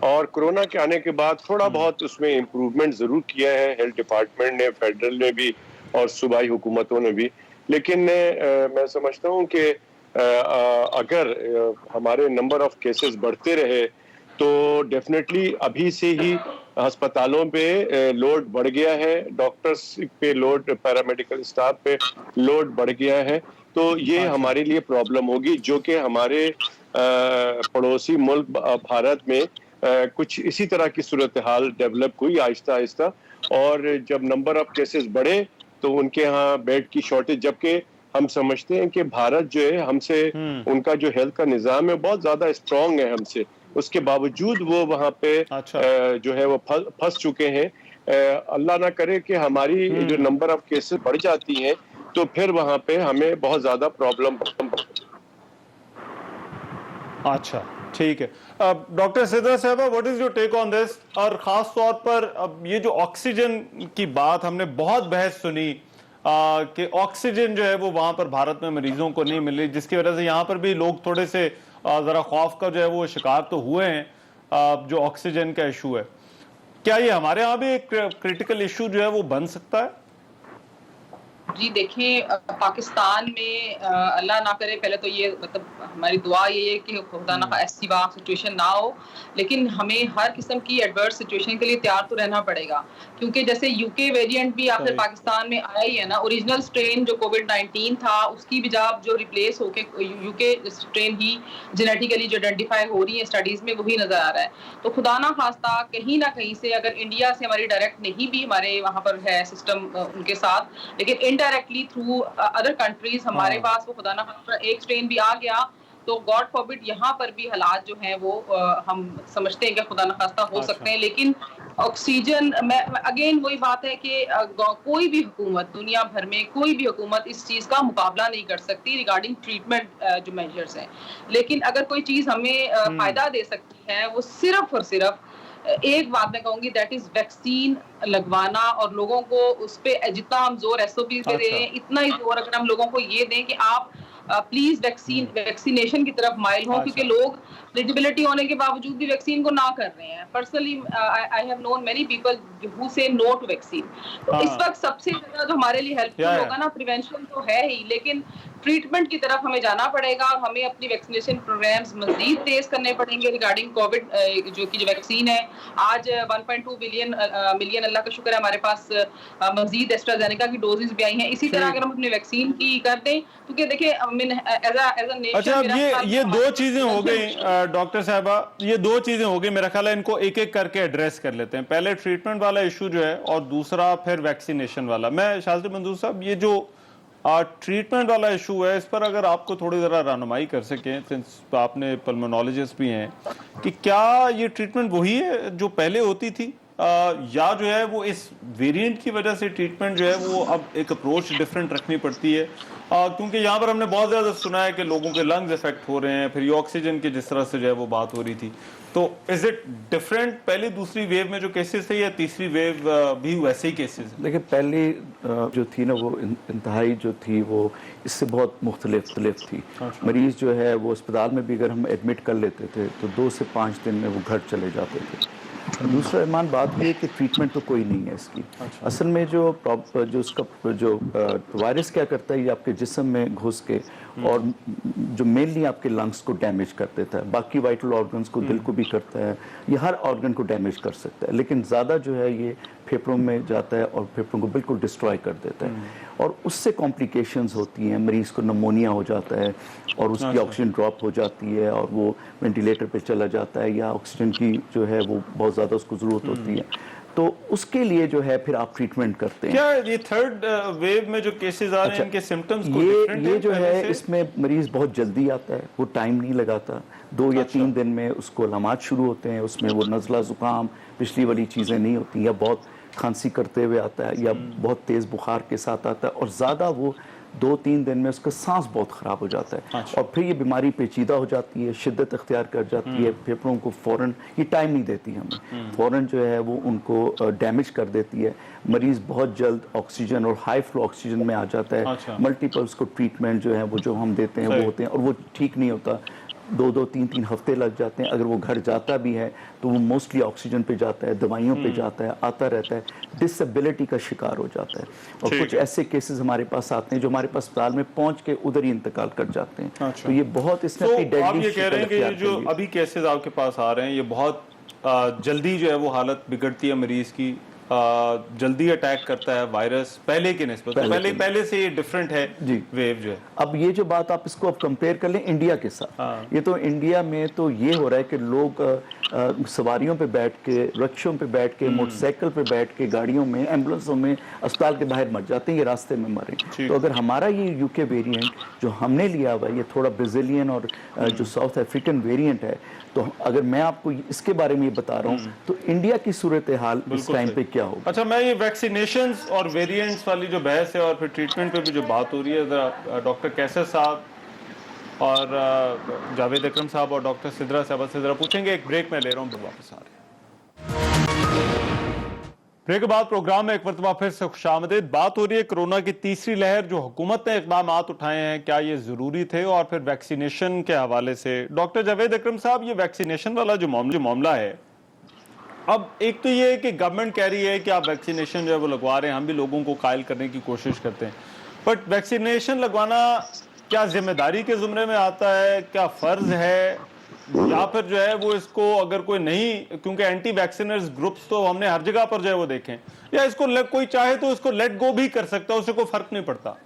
اور کرونا کے آنے کے بعد تھوڑا بہت اس میں امپروومنٹ ضرور کیا ہے ہیلتھ ڈپارٹمنٹ نے, فیڈرل نے بھی اور صوبائی حکومتوں نے بھی. لیکن میں سمجھتا ہوں کہ اگر ہمارے نمبر آف کیسز بڑھتے رہے تو ڈیفینیٹلی ابھی سے ہی ہسپتالوں پہ لوڈ بڑھ گیا ہے, ڈاکٹرز پہ لوڈ, پیرامیڈیکل اسٹاف پہ لوڈ بڑھ گیا ہے, تو یہ ہمارے لیے پرابلم ہوگی, جو کہ ہمارے پڑوسی ملک بھارت میں کچھ اسی طرح کی صورتحال ڈیولپ ہوئی آہستہ آہستہ. اور جب نمبر آف کیسز بڑھے تو ان کے ہاں بیڈ کی شارٹیج, جبکہ ہم سمجھتے ہیں کہ بھارت جو ہے ہم سے, ان کا جو ہیلتھ کا نظام ہے بہت زیادہ اسٹرانگ ہے ہم سے, اس کے باوجود وہ وہاں پہ جو ہے وہ پھنس چکے ہیں. اللہ نہ کرے کہ ہماری جو نمبر آف کیسز بڑھ جاتی ہیں تو پھر وہاں پہ ہمیں بہت زیادہ پرابلم. اچھا ٹھیک ہے. ڈاکٹر سدرا صاحبہ, واٹ از یور ٹیک آن دس؟ اور خاص طور پر اب یہ جو آکسیجن کی بات, ہم نے بہت بحث سنی کہ آکسیجن جو ہے وہ وہاں پر بھارت میں مریضوں کو نہیں مل رہی, جس کی وجہ سے یہاں پر بھی لوگ تھوڑے سے ذرا خوف کا جو ہے وہ شکار تو ہوئے ہیں, جو آکسیجن کا ایشو ہے. کیا یہ ہمارے ہاں بھی ایک کریٹیکل ایشو جو ہے وہ بن سکتا ہے؟ جی دیکھیں, پاکستان میں اللہ نہ کرے, پہلے تو یہ مطلب ہماری دعا یہ ہے کہ خدا نہ ایسی سچویشن نہ ہو, لیکن ہمیں ہر قسم کی ایڈورس سچویشن کے لیے تیار تو رہنا پڑے گا, کیونکہ جیسے UK ویریئنٹ بھی آخر پاکستان میں آیا ہی ہے نا. اوریجنل اسٹرین جو کووڈ-19 تھا اس کی بجائے جو ریپلیس ہو کے UK اسٹرین ہی جینیٹیکلی جو آئیڈینٹیفائی ہو رہی ہے اسٹڈیز میں, وہی نظر آ رہا ہے. تو خدا نہ خواستہ کہیں نہ کہیں سے, اگر انڈیا سے ہماری ڈائریکٹ نہیں بھی ہمارے وہاں پر ہے سسٹم ان کے ساتھ, لیکن انڈائریکٹلی تھرو ادر کنٹریز ہمارے پاس وہ خدا نہ خواستہ ایک اسٹرین بھی آ گیا تو گاڈ فاربڈ یہاں پر بھی حالات جو ہیں وہ ہم سمجھتے ہیں کہ خدا نہ خواستہ ہو سکتے ہیں. لیکن آکسیجن میں اگین وہی بات ہے کہ کوئی بھی حکومت, دنیا بھر میں کوئی بھی حکومت اس چیز کا مقابلہ نہیں کر سکتی ریگارڈنگ ٹریٹمنٹ جو میجرز ہیں. لیکن اگر کوئی چیز ہمیں فائدہ دے سکتی ہے وہ صرف اور صرف ایک بات میں کہوں گی, دیٹ از ویکسین لگوانا, اور لوگوں کو اس پہ جتنا ہم زور SOP پہ دے رہے ہیں اتنا ہی زور اگر ہم لوگوں کو یہ دیں کہ آپ پلیز ویکسینیشن کی طرف مائل ہوں, کیونکہ لوگ ایلیجیبلٹی ہونے کے باوجود بھی ویکسین کو نہ کر رہے ہیں. Personally I have known many people who say no to vaccine. تو اس وقت سب سے زیادہ جو ہمارے لیے ہیلپ فل ہوگا نا, پریونشن تو ہے ہی, لیکن ट्रीटमेंट की तरफ हमें जाना पड़ेगा और हमें अपनी वैक्सीनेशन प्रोग्राम्स मजीद तेज करने पड़ेंगे रिगार्डिंग कोविड जो की जो वैक्सीन है। आज 1.2 मिलियन अल्लाह का शुक्र है हमारे पास मजीद एस्ट्राजेनेका की डोजेस भी आई हैं। इसी तरह अगर हम अपनी वैक्सीन की कर दें तो क्या देखिए अच्छा, अब ये दो चीजें हो गई डॉक्टर साहबा, ये दो चीजें हो गई, मेरा ख्याल है इनको एक एक करके एड्रेस कर लेते हैं। पहले ट्रीटमेंट वाला इशू जो है और दूसरा फिर वैक्सीनेशन वाला। मैं शाज़िब मंजूर साहब, ये जो ट्रीटमेंट वाला इशू है इस पर अगर आपको थोड़ी ज़रा रहनुमाई कर सकें, सिंस आपने पल्मोनोलॉजिस्ट भी हैं, कि क्या ये ट्रीटमेंट वही है जो पहले होती थी या जो है वो इस वेरिएंट की वजह से ट्रीटमेंट जो है वो अब एक अप्रोच डिफरेंट रखनी पड़ती है? क्योंकि यहाँ पर हमने बहुत ज़्यादा सुना है कि लोगों के लंग्स इफेक्ट हो रहे हैं, फिर ये ऑक्सीजन की जिस तरह से जो है वो बात हो रही थी, तो इज इट डिफरेंट पहली दूसरी वेव में जो केसेस थे या तीसरी वेव भी वैसे ही केसेस? देखिए, पहली जो थी ना वो इंतहाई जो थी वो इससे बहुत मुख्तलिफ थी। मरीज जो है वो अस्पताल में भी अगर हम एडमिट कर लेते थे तो 2 से 5 दिन में वो घर चले जाते थे। दूसरा ईमान बात ये है कि ट्रीटमेंट तो कोई नहीं है इसकी। असल में जो उसका जो वायरस क्या करता है, ये आपके जिस्म में घुस के और जो मेनली आपके लंग्स को डैमेज कर देता है, बाकी वाइटल ऑर्गन्स को, दिल को भी करता है, ये हर ऑर्गन को डैमेज कर सकता है, लेकिन ज़्यादा जो है ये फेफड़ों में जाता है और फेफड़ों को बिल्कुल डिस्ट्रॉय कर देता है और उससे कॉम्प्लिकेशंस होती हैं। मरीज़ को नमोनिया हो जाता है और उसकी ऑक्सीजन ड्रॉप हो जाती है और वो वेंटिलेटर पे चला जाता है या ऑक्सीजन की जो है वो बहुत ज़्यादा उसको ज़रूरत होती है, तो उसके लिए जो है फिर आप ट्रीटमेंट करते हैं। क्या ये थर्ड वेव में जो केसेस आ रहे हैं इनके सिम्टम्स को ये जो है इसमें मरीज बहुत जल्दी आता है, वो टाइम नहीं लगाता, 2 या 3 दिन में उसको अलामात शुरू होते हैं, उसमें वो नज़ला ज़ुकाम पिछली वाली चीज़ें नहीं होती, या बहुत खांसी करते हुए आता है या बहुत तेज़ बुखार के साथ आता है और ज़्यादा वो 2-3 दिन में उसका सांस बहुत ख़राब हो जाता है और फिर ये बीमारी पेचीदा हो जाती है, शिद्दत अख्तियार कर जाती है, फेफड़ों को फ़ौरन ये टाइम नहीं देती हमें, फ़ौरन जो है वो उनको डैमेज कर देती है। मरीज़ बहुत जल्द ऑक्सीजन और हाई फ्लो ऑक्सीजन में आ जाता है। मल्टीपल उसको ट्रीटमेंट जो है वो जो हम देते हैं वो होते हैं और वो ठीक नहीं होता, 2-2, 3-3 हफ्ते लग जाते हैं। अगर वो घर जाता भी है तो वो मोस्टली ऑक्सीजन पे जाता है, दवाइयों पे जाता है, आता रहता है, डिसेबिलिटी का शिकार हो जाता है और कुछ ऐसे केसेस हमारे पास आते हैं जो हमारे पास अस्पताल में पहुंच के उधर ही इंतकाल कर जाते हैं। तो ये बहुत इसने आप ये कह रहे हैं कि ये जो अभी केसेस आपके पास आ रहे हैं ये बहुत जल्दी जो है वो हालत बिगड़ती है मरीज की, जल्दी अटैक करता है वायरस पहले के निस्बत, पहले से ये डिफरेंट है जी वेव जो है। अब ये जो बात आप इसको अब कंपेयर कर लें इंडिया के साथ, ये तो इंडिया में तो ये हो रहा है कि लोग सवारियों पे बैठ के, रिक्शों पे बैठ के, मोटरसाइकिल पे बैठ के, गाड़ियों में, एम्बुलेंसों में अस्पताल के बाहर मर जाते हैं, ये रास्ते में मरे। तो अगर हमारा ये यूके वेरिएंट जो हमने लिया हुआ है ये थोड़ा ब्राजीलियन और जो साउथ अफ्रीकन वेरिएंट है, तो अगर मैं आपको इसके बारे में बता रहा हूँ तो इंडिया की सूरत हाल इस टाइम पे क्या होगा। अच्छा, मैं ये वैक्सीनेशंस और वेरिएंट्स वाली जो बहस है और फिर ट्रीटमेंट पे भी जो बात हो रही है, जरा डॉक्टर कैसर साहब और जावेद अकरम साहब और डॉक्टर सिद्रा साहब से जरा पूछेंगे। एक ब्रेक में ले रहा हूँ, फिर वापस आ रहे हैं। ब्रेक के बाद प्रोग्राम में एक मरतबा फिर से खुशामदीद। बात हो रही है कोरोना की तीसरी लहर, जो हुकूमत ने इक़दाम उठाए हैं, क्या ये ज़रूरी थे, और फिर वैक्सीनेशन के हवाले से डॉक्टर जावेद अकरम साहब, ये वैक्सीनेशन वाला जो मामला है, अब एक तो ये है कि गवर्नमेंट कह रही है कि आप वैक्सीनेशन जो है वो लगवा रहे हैं, हम भी लोगों को कायल करने की कोशिश करते हैं, बट वैक्सीनेशन लगवाना क्या जिम्मेदारी के ज़ुमरे में आता है, क्या फ़र्ज़ है, या फिर जो है वो इसको अगर कोई नहीं, क्योंकि एंटी वैक्सीनर्स ग्रुप्स तो हमने हर जगह पर जो है वो देखें, या इसको कोई चाहे तो इसको लेट गो भी कर सकता है, उससे कोई फर्क नहीं पड़ता?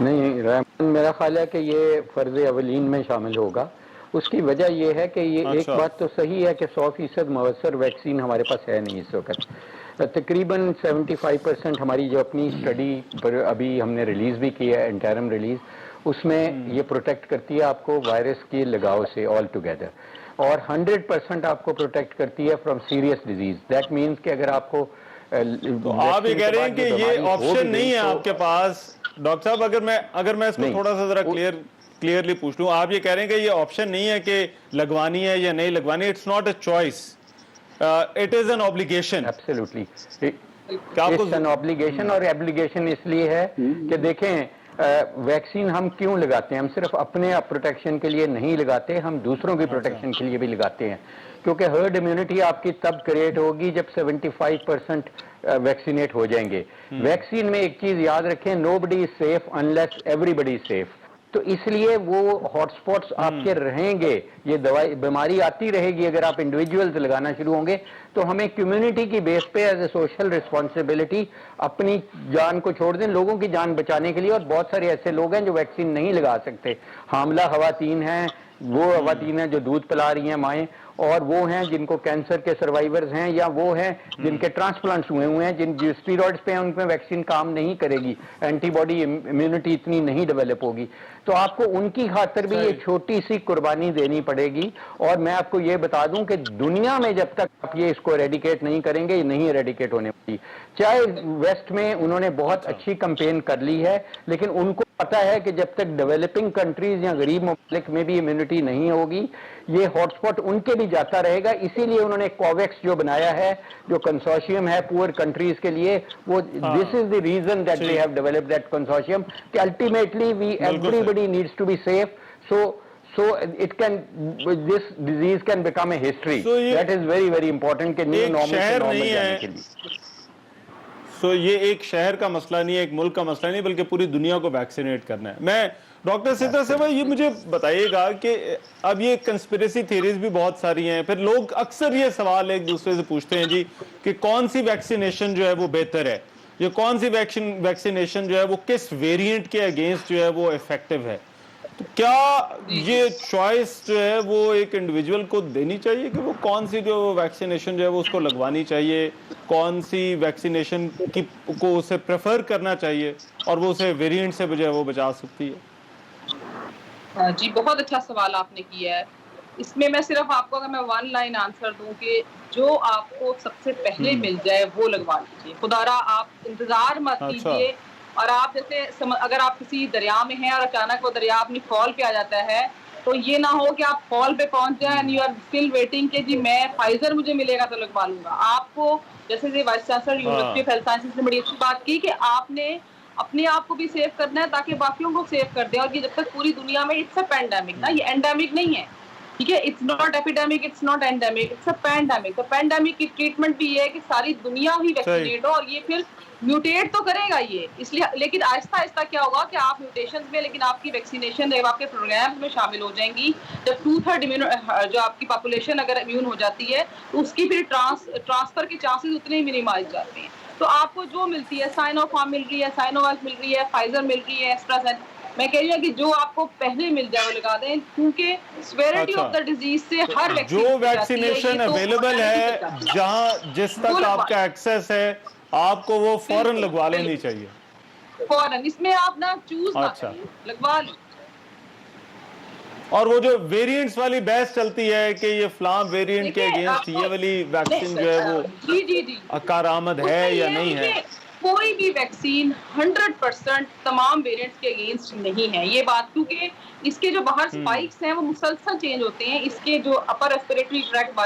नहीं रहमान, मेरा ख्याल है कि ये फ़र्ज़ अवलीन में शामिल होगा। उसकी वजह यह है कि ये एक बात तो सही है कि 100% मवसर वैक्सीन हमारे पास है नहीं इस वक्त। तकरीबन 75% हमारी जो अपनी स्टडी पर अभी हमने रिलीज़ भी की है, इंटरम रिलीज़, उसमें ये प्रोटेक्ट करती है आपको वायरस के लगाव से ऑल टुगेदर, और 100% आपको प्रोटेक्ट करती है from serious disease. That means कि अगर आपको तो आप ये कह रहे हैं कि ये ऑप्शन नहीं है आपके पास। डॉक्टर साहब, अगर मैं इसको थोड़ा सा जरा क्लियरली पूछ लूं, आप ये कह रहे हैं कि ये ऑप्शन नहीं है कि लगवानी है या नहीं लगवानी, it's not a choice, it is an obligation. Absolutely, it's an obligation. और एब्लिगेशन इसलिए है कि देखें वैक्सीन हम क्यों लगाते हैं? हम सिर्फ अपने प्रोटेक्शन के लिए नहीं लगाते, हम दूसरों की प्रोटेक्शन के लिए भी लगाते हैं, क्योंकि हर्ड इम्यूनिटी आपकी तब क्रिएट होगी जब 75% वैक्सीनेट हो जाएंगे। वैक्सीन में एक चीज याद रखें, nobody is safe unless everybody is safe. तो इसलिए वो हॉटस्पॉट्स आपके रहेंगे, ये दवाई बीमारी आती रहेगी। अगर आप इंडिविजुअल्स लगाना शुरू होंगे तो हमें कम्युनिटी की बेस पे एज ए सोशल रिस्पॉन्सिबिलिटी अपनी जान को छोड़ दें लोगों की जान बचाने के लिए। और बहुत सारे ऐसे लोग हैं जो वैक्सीन नहीं लगा सकते, हामला खवातीन हैं, वो खवातीन हैं जो दूध पिला रही हैं माएँ, और वो हैं जिनको कैंसर के सर्वाइवर्स हैं, या वो हैं जिनके ट्रांसप्लांट्स हुए हैं, जिन स्टीरॉइड्स पे हैं, उनमें वैक्सीन काम नहीं करेगी, एंटीबॉडी इम्यूनिटी इतनी नहीं डेवलप होगी। तो आपको उनकी खातिर भी ये छोटी सी कुर्बानी देनी पड़ेगी। और मैं आपको ये बता दूं कि दुनिया में जब तक आप ये इसको एरेडिकेट नहीं करेंगे, ये नहीं एरेडिकेट होने वाली। चाहे वेस्ट में उन्होंने बहुत अच्छी कैंपेन कर ली है, लेकिन उनको पता है कि जब तक डेवलपिंग कंट्रीज या गरीब मुल्क में भी इम्यूनिटी नहीं होगी, ये हॉटस्पॉट उनके भी जाता रहेगा। इसीलिए उन्होंने कोवैक्स जो बनाया है, जो कंसोर्शियम है पुअर कंट्रीज के लिए, वो this is the reason that they have developed that consortium, कि ultimately we everybody needs to be safe, so it can, this disease can become a history. That is very very important कि new normal से normal जाने के लिए। तो ये एक शहर का मसला नहीं है, एक मुल्क का मसला नहीं, बल्कि पूरी दुनिया को वैक्सीनेट करना है। मैं डॉक्टर सिद्दर साहब, ये मुझे बताइएगा कि अब ये कंस्पिरेसी थ्योरीज भी बहुत सारी हैं, फिर लोग अक्सर ये सवाल एक दूसरे से पूछते हैं जी कि कौन सी वैक्सीनेशन जो है वो बेहतर है, ये कौन सी वैक्सीनेशन जो है वो किस वेरिएंट के अगेंस्ट जो है वो इफेक्टिव है। तो क्या ये चॉइस जो है वो एक इंडिविजुअल को देनी चाहिए कि वो कौन सी जो वैक्सीनेशन जो है वो उसको लगवानी चाहिए, कौन सी वैक्सीनेशन की को उसे प्रेफर करना चाहिए और वो उसे वेरिएंट से जो है वो बचा सकती है? जी, बहुत अच्छा सवाल आपने किया है। इसमें मैं सिर्फ आपको, अगर मैं वन लाइन आंसर दूं कि जो आपको सबसे पहले मिल जाए वो लगवा लीजिए, खुदारा आप इंतजार मत कीजिए। और आप जैसे अगर आप किसी दरिया में हैं और अचानक वो दरिया अपनी फॉल पे आ जाता है, तो ये ना हो कि आप फॉल पे पहुंच जाए and you are still waiting कि जी मैं फाइजर मुझे मिलेगा तो लगवा लूंगा। आपको जैसे vice chancellor university of health sciences ने बड़ी अच्छी बात की कि आपने अपने आप को भी सेव करना है ताकि बाकियों को सेव कर दे। और ये जब तक पूरी दुनिया में, इट्स अ पैंडेमिक ना, ये एंडेमिक नहीं है, ठीक है, it's not epidemic, it's not endemic, it's a pandemic. तो पैंडेमिक की ट्रीटमेंट भी ये है कि सारी दुनिया ही वैक्सीनेट हो, और ये फिर म्यूटेट तो करेगा ये, इसलिए लेकिन आहिस्ता आहिस्ता क्या होगा कि आप म्यूटेशंस में, लेकिन आपकी वैक्सीनेशन जब आपके प्रोग्राम में शामिल हो जाएंगी, जब 2/3 जो आपकी पॉपुलेशन अगर इम्यून हो जाती है तो उसकी फिर ट्रांसफर के चांसेस उतने ही मिनिमाइज जाते हैं। तो आपको जो मिलती है, साइनोफार्म मिल रही है, साइनोवैक मिल रही है, फाइजर मिल रही है, एस्ट्राजेनेका, मैं कह रही हूँ कि जो आपको पहले मिल जाए वो लगा दें, क्योंकि सिवियरिटी ऑफ द डिजीज से हर जो वैक्सीनेशन अवेलेबल है, जहां जिस तक आपका एक्सेस है, आपको वो फौरन लगवा लेनी चाहिए, फौरन। इसमें आप ना चूज ना करिए, लगवा लो। और वो जो वेरिएंट्स वाली बहस चलती है कि ये फ्लाम वेरिएंट के अगेंस्ट ये वाली वैक्सीन जो है वो कारआमद है या नहीं है, कोई भी वैक्सीन 100% तमाम वेरिएंट्स के अगेंस्ट नहीं है ये बात, क्योंकि इसके जो बाहर स्पाइक्स हैं वो मुसलसल चेंज होते हैं। इसके जो अपर रेस्पिरेटरी ट्रैक्ट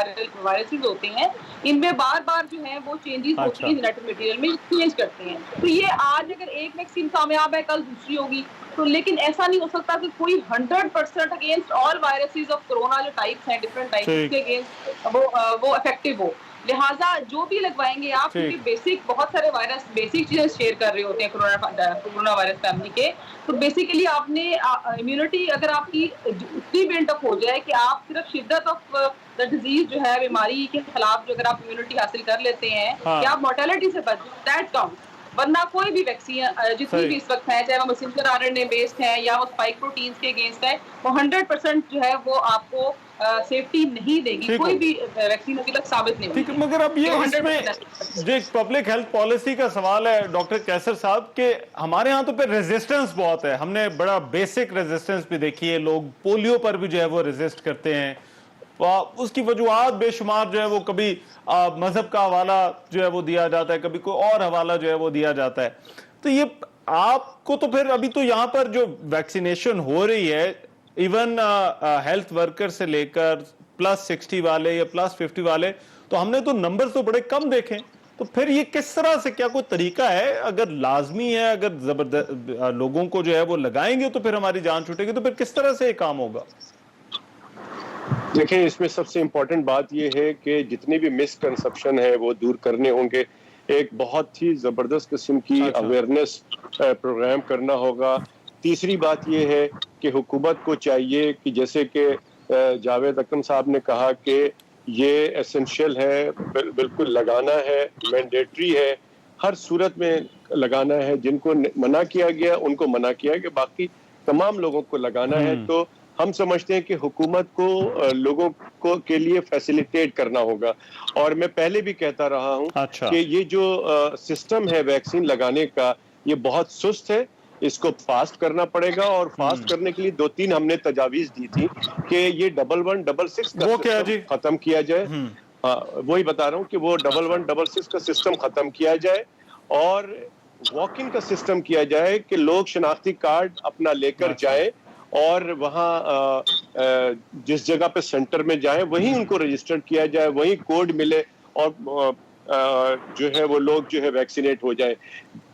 वायरसेस होते हैं, इनमें बार बार जो है वो चेंजेस होती हैं, जेनेटिक मटेरियल में चेंज करते हैं। तो ये आज अगर एक वैक्सीन कामयाब है, कल दूसरी होगी, तो लेकिन ऐसा नहीं हो सकता कि कोई 100% against all viruses of corona जो टाइप्स हैं, डिफरेंट टाइप्स के अगेंस्ट वो इफेक्टिव हो। लिहाजा जो भी लगवाएंगे आप, क्योंकि बेसिक बहुत सारे वायरस बेसिक चीजें शेयर कर रहे होते हैं कोरोना वायरस फैमिली के, तो बेसिकली आपने इम्यूनिटी अगर आपकी उतनी बिल्ड अप हो जाए कि आप सिर्फ शिद्दत ऑफ द डिजीज जो है, बीमारी के खिलाफ जो अगर आप इम्यूनिटी हासिल कर लेते हैं कि आप मोर्टेलिटी से बच, दैट काउंट। वरना कोई भी वैक्सीन जितनी भी इस वक्त है, चाहे वो मैसेंजर आरएनए बेस्ड है या वो स्पाइक प्रोटीन्स के अगेंस्ट है, वो 100% जो है वो आपको सेफ्टी नहीं देगी। कोई भी वैक्सीन अभी तक साबित नहीं हुई। मगर अब ये इसमें जो एक पब्लिक हेल्थ पॉलिसी का सवाल है डॉक्टर कैसर साहब, के हमारे यहाँ तो पे रेजिस्टेंस बहुत है, हमने बड़ा बेसिक रेजिस्टेंस भी देखी है, लोग पोलियो पर भी जो है वो रेजिस्ट करते हैं, उसकी वजूहात बेशुमार जो है वो कभी मजहब का हवाला जो है वो दिया जाता है, कभी कोई और हवाला जो है वो दिया जाता है। तो ये आपको तो फिर अभी तो यहाँ पर जो वैक्सीनेशन हो रही है, इवन हेल्थ वर्कर से लेकर +60 वाले या +50 वाले, तो हमने तो नंबर तो बड़े कम देखे, तो फिर ये किस तरह से, क्या कोई तरीका है, अगर लाजमी है, अगर जबरदस्त लोगों को जो है वो लगाएंगे तो फिर हमारी जान छूटेगी, तो फिर किस तरह से ये काम होगा? देखिए, इसमें सबसे इम्पोर्टेंट बात ये है कि जितनी भी मिसकंसेप्शन है वो दूर करने होंगे। एक बहुत ही ज़बरदस्त किस्म की अवेयरनेस प्रोग्राम करना होगा। तीसरी बात ये है कि हुकूमत को चाहिए कि जैसे कि जावेद अकरम साहब ने कहा कि ये एसेंशियल है, बिल्कुल लगाना है, मैंडेटरी है, हर सूरत में लगाना है। जिनको मना किया गया उनको मना किया गया, बाकी तमाम लोगों को लगाना है। तो हम समझते हैं कि हुकूमत को लोगों को के लिए फैसिलिटेट करना होगा। और मैं पहले भी कहता रहा हूं कि ये जो सिस्टम है वैक्सीन लगाने का, ये बहुत सुस्त है, इसको फास्ट करना पड़ेगा। और फास्ट करने के लिए 2-3 हमने तजावीज दी थी कि ये 1116 का सिस्टम खत्म किया जाए। वही बता रहा हूँ कि वो 1116 का सिस्टम खत्म किया जाए और वॉकिंग का सिस्टम किया जाए कि लोग शनाख्ती कार्ड अपना लेकर जाएं और वहाँ जिस जगह पे सेंटर में जाएं वहीं उनको रजिस्टर किया जाए, वहीं कोड मिले और जो है वो लोग जो है वैक्सीनेट हो जाए।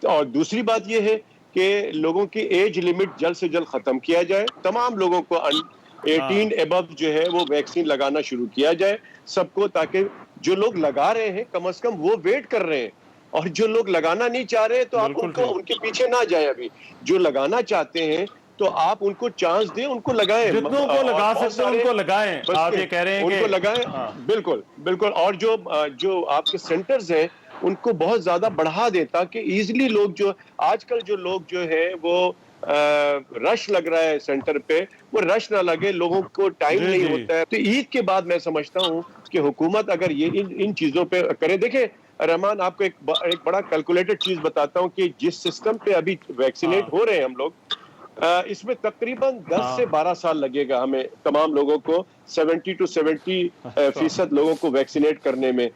और दूसरी बात ये है कि लोगों की एज लिमिट जल्द से जल्द खत्म किया जाए। तमाम लोगों को 18 एबव जो है वो वैक्सीन लगाना शुरू किया जाए सबको, ताकि जो लोग लगा रहे हैं कम से कम वो वेट कर रहे हैं, और जो लोग लगाना नहीं चाह रहे तो आप उनको उनके पीछे ना जाए। अभी जो लगाना चाहते हैं तो आप उनको चांस दें, उनको लगाएं, जितनों को लगा सकते हैं उनको लगाएं। आप ये कह रहे हैं उनको लगाएं। बिल्कुल बिल्कुल। और जो आपके सेंटर्स हैं उनको बहुत ज्यादा बढ़ा दें ताकि इजीली लोग, जो आजकल जो लोग जो है वो रश लग रहा है सेंटर पे, वो रश ना लगे, लोगों को टाइम नहीं होता है। तो ईद के बाद मैं समझता हूँ कि हुकूमत अगर ये इन चीजों पे करे। देखे रहमान, आपको एक बड़ा कैलकुलेटेड चीज बताता हूँ कि जिस सिस्टम पे अभी वैक्सीनेट हो रहे हैं हम लोग, इसमें तकरीबन 10 से 12 साल लगेगा हमें तमाम लोगों को 70 to 70% लोगों को वैक्सीनेट करने में।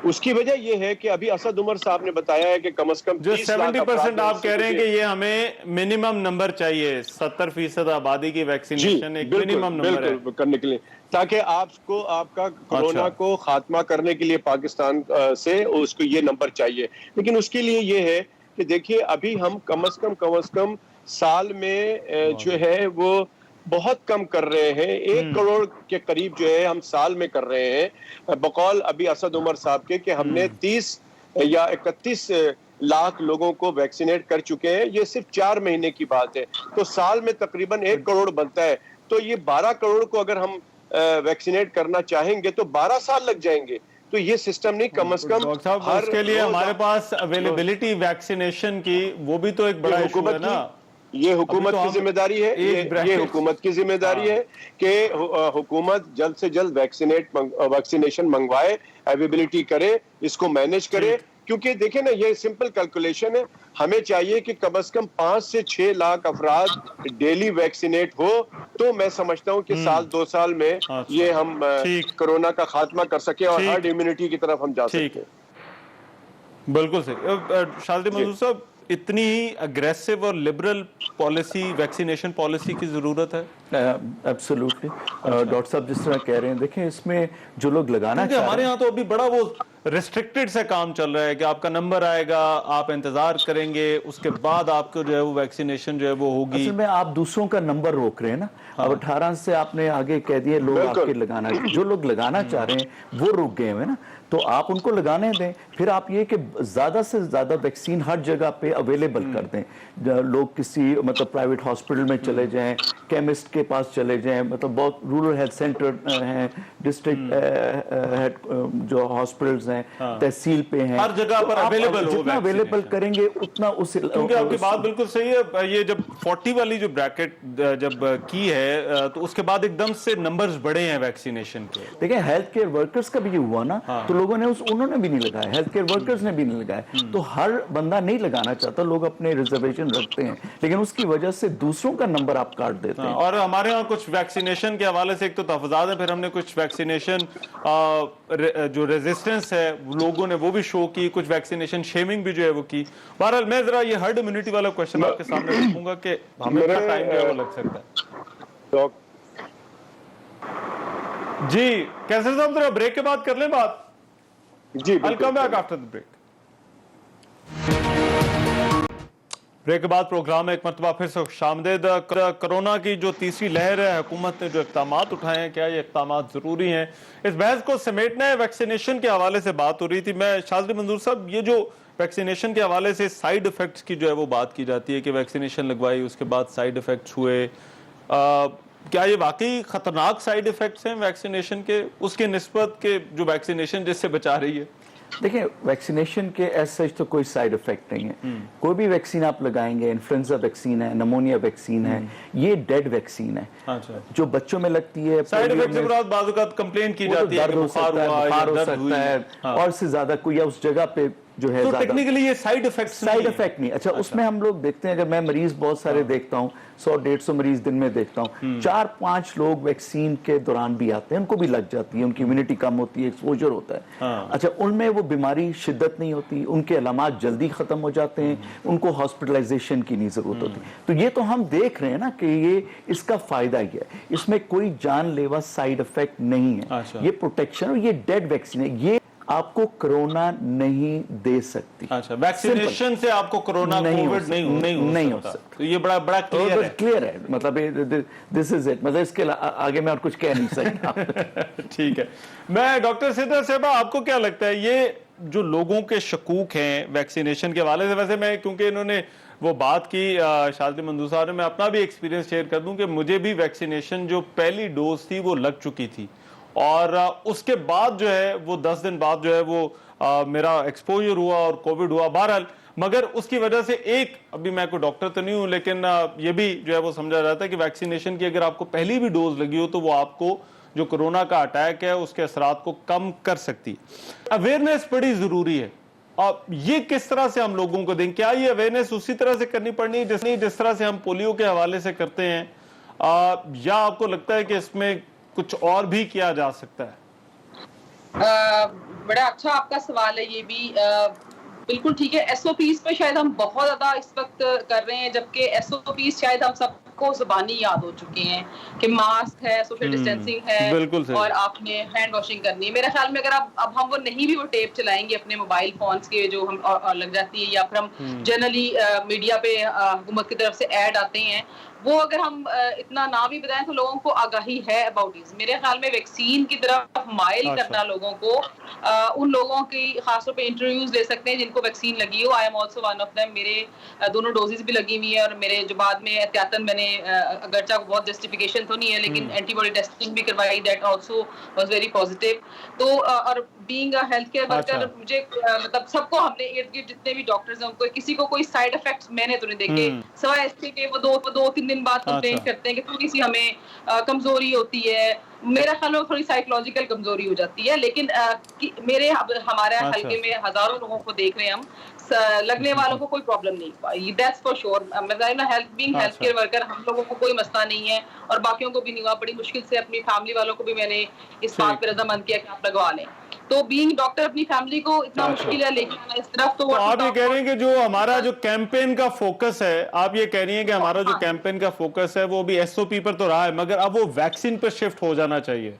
उसकी वजह यह है कि अभी असद उमर साहब ने बताया है कि कम से कम जो 70% आप कह रहे हैं कि ये हमें मिनिमम नंबर चाहिए, 70% आबादी की वैक्सीनेशन एक मिनिमम नंबर है करने के लिए, ताकि आपका कोरोना को खात्मा करने के लिए पाकिस्तान से उसको ये नंबर चाहिए। लेकिन उसके लिए ये है कि देखिए अभी हम कम से कम साल में जो है वो बहुत कम कर रहे हैं। 1 करोड़ के करीब जो है हम साल में कर रहे हैं, बकौल अभी असद उमर साहब के कि हमने 30 या 31 लाख लोगों को वैक्सीनेट कर चुके हैं। ये सिर्फ 4 महीने की बात है, तो साल में तकरीबन 1 करोड़ बनता है। तो ये 12 करोड़ को अगर हम वैक्सीनेट करना चाहेंगे तो 12 साल लग जाएंगे। तो ये सिस्टम नहीं, कम से कम उसके लिए हमारे पास अवेलेबिलिटी वैक्सीनेशन की, वो भी तो एक बड़ा इशू है ना। ये हुकूमत की जिम्मेदारी है, ये हुकूमत की जिम्मेदारी है कि हुकूमत जल्द से जल्द वैक्सीनेशन मंगवाए, अवेलेबिलिटी करे, इसको मैनेज करे। क्योंकि देखें ना, ये सिंपल कैलकुलेशन है, हमें चाहिए कि कम से कम 5 से 6 लाख अफराद डेली वैक्सीनेट हो, तो मैं समझता हूँ कि साल 2 साल में ये हम कोरोना का खात्मा कर सके और हर्ड इम्यूनिटी की तरफ हम जा सके। बिल्कुल सही। शादी मंजूर साहब, इतनी ही अग्रेसिव और लिबरल पॉलिसी, वैक्सीनेशन पॉलिसी की जरूरत है? एब्सोल्युटली। डॉक्टर साहब जिस तरह कह रहे हैं, देखें इसमें जो लोग लगाना चाह रहे हैं, हमारे यहाँ तो अभी बड़ा वो रिस्ट्रिक्टेड से काम चल रहा है कि आपका नंबर आएगा, आप इंतजार करेंगे, उसके बाद आपको जो है वो वैक्सीनेशन जो है वो होगी। असल में आप दूसरों का नंबर रोक रहे हैं ना। अब 18 से आपने आगे कह दिए लोग आपके लगाना, जो लोग लगाना चाह रहे हैं वो रुक गए हैं ना, तो आप उनको लगाने दें। फिर आप ये कि ज्यादा से ज्यादा वैक्सीन हर जगह पे अवेलेबल कर दें। लोग किसी मतलब प्राइवेट हॉस्पिटल में चले जाएं, केमिस्ट के पास चले जाएं, मतलब बहुत रूरल हेल्थ सेंटर हैं, डिस्ट्रिक्ट जो हॉस्पिटल्स हैं, तहसील पे हैं, हर जगह पर अवेलेबल हो। जितना अवेलेबल करेंगे उतना उस, क्योंकि आपकी बात बिल्कुल सही है। ये जब 40 वाली जो ब्रैकेट जब की है तो उसके बाद एकदम से नंबर्स बढ़े हैं वैक्सीनेशन के। देखिए हेल्थ केयर वर्कर्स का भी ये हुआ ना, तो लोगों ने उन्होंने भी नहीं लगाया, हेल्थ केयर वर्कर्स ने भी नहीं लगाया। तो हर बंदा नहीं लगाना चाहता, लोग अपने रिजर्वेशन रखते हैं, लेकिन उसकी वजह से दूसरों का नंबर आप काट देते हैं। और हमारे यहाँ कुछ वैक्सीनेशन के हवाले से एक तो तहफ़्फ़ुज़ात है, फिर हमने कुछ वैक्सीनेशन जो रेजिस्टेंस है लोगों ने वो भी शो की, कुछ वैक्सीनेशन शेमिंग भी जो है वो की। बहरहाल मैं जरा ये हर्ड इम्यूनिटी वाला क्वेश्चन आपके सामने रखूंगा कि हमें कितना टाइम जो है वो लग सकता है। जी कैसर साहब, जरा ब्रेक के बाद कर लें बात। जी, I'll come back after the break. Break के बाद प्रोग्राम में एक मरतबा फिर से खुशामदीद। कोरोना की जो तीसरी लहर है, हुकूमत ने जो इक़दाम उठाए हैं, क्या ये इक़दाम ज़रूरी हैं? इस बहस को समेटना है। वैक्सीनेशन के हवाले से बात हो रही थी। मैं शाज़ली मंजूर साहब, ये जो वैक्सीनेशन के हवाले से साइड इफ़ेक्ट्स की जो है वो बात की जाती है कि वैक्सीनेशन लगवाई, उसके बाद साइड इफ़ेक्ट्स हुए, क्या ये वाकई ख़तरनाक साइड इफ़ेक्ट्स हैं वैक्सीनेशन के, उसके निस्बत के जो वैक्सीनेशन जिससे बचा रही है? देखिए, वैक्सीनेशन के एज सच तो कोई साइड इफेक्ट नहीं है। कोई भी वैक्सीन आप लगाएंगे, इन्फ्लुएंजा वैक्सीन है, निमोनिया वैक्सीन है, ये डेड वैक्सीन है। अच्छा। जो बच्चों में लगती है, साइड इफेक्ट से मुराद बाज़ औक़ात कंप्लेंट की जाती है, दर्द हो सकता है, बुखार हो सकता है, और से ज्यादा कोई या उस जगह पे जो है तो टेक्निकली ये साइड इफेक्ट नहीं। अच्छा, उसमें हम लोग देखते हैं, अगर मैं मरीज बहुत सारे देखता हूँ, 100-150 मरीज दिन में देखता हूँ, 4-5 लोग वैक्सीन के दौरान भी आते हैं, उनको भी लग जाती है, उनकी इम्यूनिटी कम होती है, एक्सपोजर होता है। अच्छा, उनमें वो बीमारी शिद्दत नहीं होती, उनके अलामात जल्दी खत्म हो जाते हैं, उनको हॉस्पिटलाइजेशन की नहीं जरूरत होती। तो ये तो हम देख रहे हैं ना कि ये इसका फायदा ही है, इसमें कोई जानलेवा साइड इफेक्ट नहीं है। ये प्रोटेक्शन और ये डेड वैक्सीन है, ये आपको कोरोना नहीं दे सकती। अच्छा, वैक्सीनेशन से आपको कोरोना कोविड नहीं हो सकता। तो ये बड़ा क्लियर है। मतलब दिस इज इट। मतलब इसके आगे मैं और कुछ कह नहीं सकता। ठीक है। मैं डॉक्टर सिद्दत साहब, आपको क्या लगता है ये जो लोगों के शकूक हैं वैक्सीनेशन के हवाले से? वैसे मैं, क्योंकि इन्होंने वो बात की शाज़ली मंजूर साहब ने, मैं अपना भी एक्सपीरियंस शेयर कर दूं कि मुझे भी वैक्सीनेशन जो पहली डोज थी वो लग चुकी थी, और उसके बाद जो है वो 10 दिन बाद जो है वो मेरा एक्सपोजर हुआ और कोविड हुआ। बहरहाल, मगर उसकी वजह से एक, अभी मैं कोई डॉक्टर तो नहीं हूं, लेकिन ये भी जो है वो समझा जाता है कि वैक्सीनेशन की अगर आपको पहली भी डोज लगी हो तो वो आपको जो कोरोना का अटैक है उसके असरात को कम कर सकती है। अवेयरनेस बड़ी जरूरी है। अब ये किस तरह से हम लोगों को दें? क्या ये अवेयरनेस उसी तरह से करनी पड़नी है जिस तरह से हम पोलियो के हवाले से करते हैं, या आपको लगता है कि इसमें कुछ और भी किया जा सकता है? बड़ा अच्छा आपका सवाल है ये भी। बिल्कुल ठीक है। एसओपीज पे शायद हम बहुत ज्यादा इस वक्त कर रहे हैं, जबकि एसओपीज शायद हम सबको जुबानी याद हो चुके हैं कि मास्क है, सोशल डिस्टेंसिंग है, और आपने हैंड वॉशिंग करनी है। मेरे ख्याल में अगर अब हम वो नहीं भी वो टेप चलाएंगे अपने मोबाइल फोन्स के जो हम लग जाती है, या फिर हम जनरली मीडिया पे हुकूमत की तरफ से ऐड आते हैं, वो अगर हम इतना ना भी बताएं तो लोगों को आगाही है अबाउट इट। मेरे ख्याल में वैक्सीन की तरफ माइल करना लोगों को, उन लोगों की खासतौर पे इंटरव्यूज ले सकते हैं जिनको वैक्सीन लगी हो। I am also one of them. मेरे दोनों डोजेस भी लगी हुई है, और मेरे जो बाद में एहतियातन मैंने, अगरचा बहुत जस्टिफिकेशन तो नहीं है, लेकिन एंटीबॉडी टेस्टिंग भी करवाई, that also was very positive. तो और being a health care worker, मुझे मतलब सबको, हमने इर्द गिर्द जितने भी डॉक्टर्स हैं उनको किसी को कोई साइड इफेक्ट्स मैंने तो नहीं देखे, सिवाय इसके कि वो 2-3 दिन बाद कंप्लेन करते हैं कि थोड़ी सी हमें कमजोरी होती है। मेरा ख्याल में थोड़ी साइकोलॉजिकल कमजोरी हो जाती है, लेकिन हमारे हल्के में हजारों लोगों को देख रहे हैं हम, लगने वालों को कोई प्रॉब्लम नहीं हुआ, that's for sure. Health care worker हम लोगों को कोई मसला नहीं है, और बाकियों को भी नहीं हुआ। बड़ी मुश्किल से अपनी फैमिली वालों को भी मैंने इस बात पर रजामंद किया कि आप लगवा लें। तो बीइंग डॉक्टर अपनी फैमिली को इतना मुश्किल है, लेकिन इस तरफ तो आप ये कह रहे हैं कि जो हमारा जो कैंपेन का फोकस है, आप ये कह रही हैं कि हमारा जो कैंपेन का फोकस है वो भी एसओपी पर तो रहा है, मगर अब वो वैक्सीन पर शिफ्ट हो जाना चाहिए।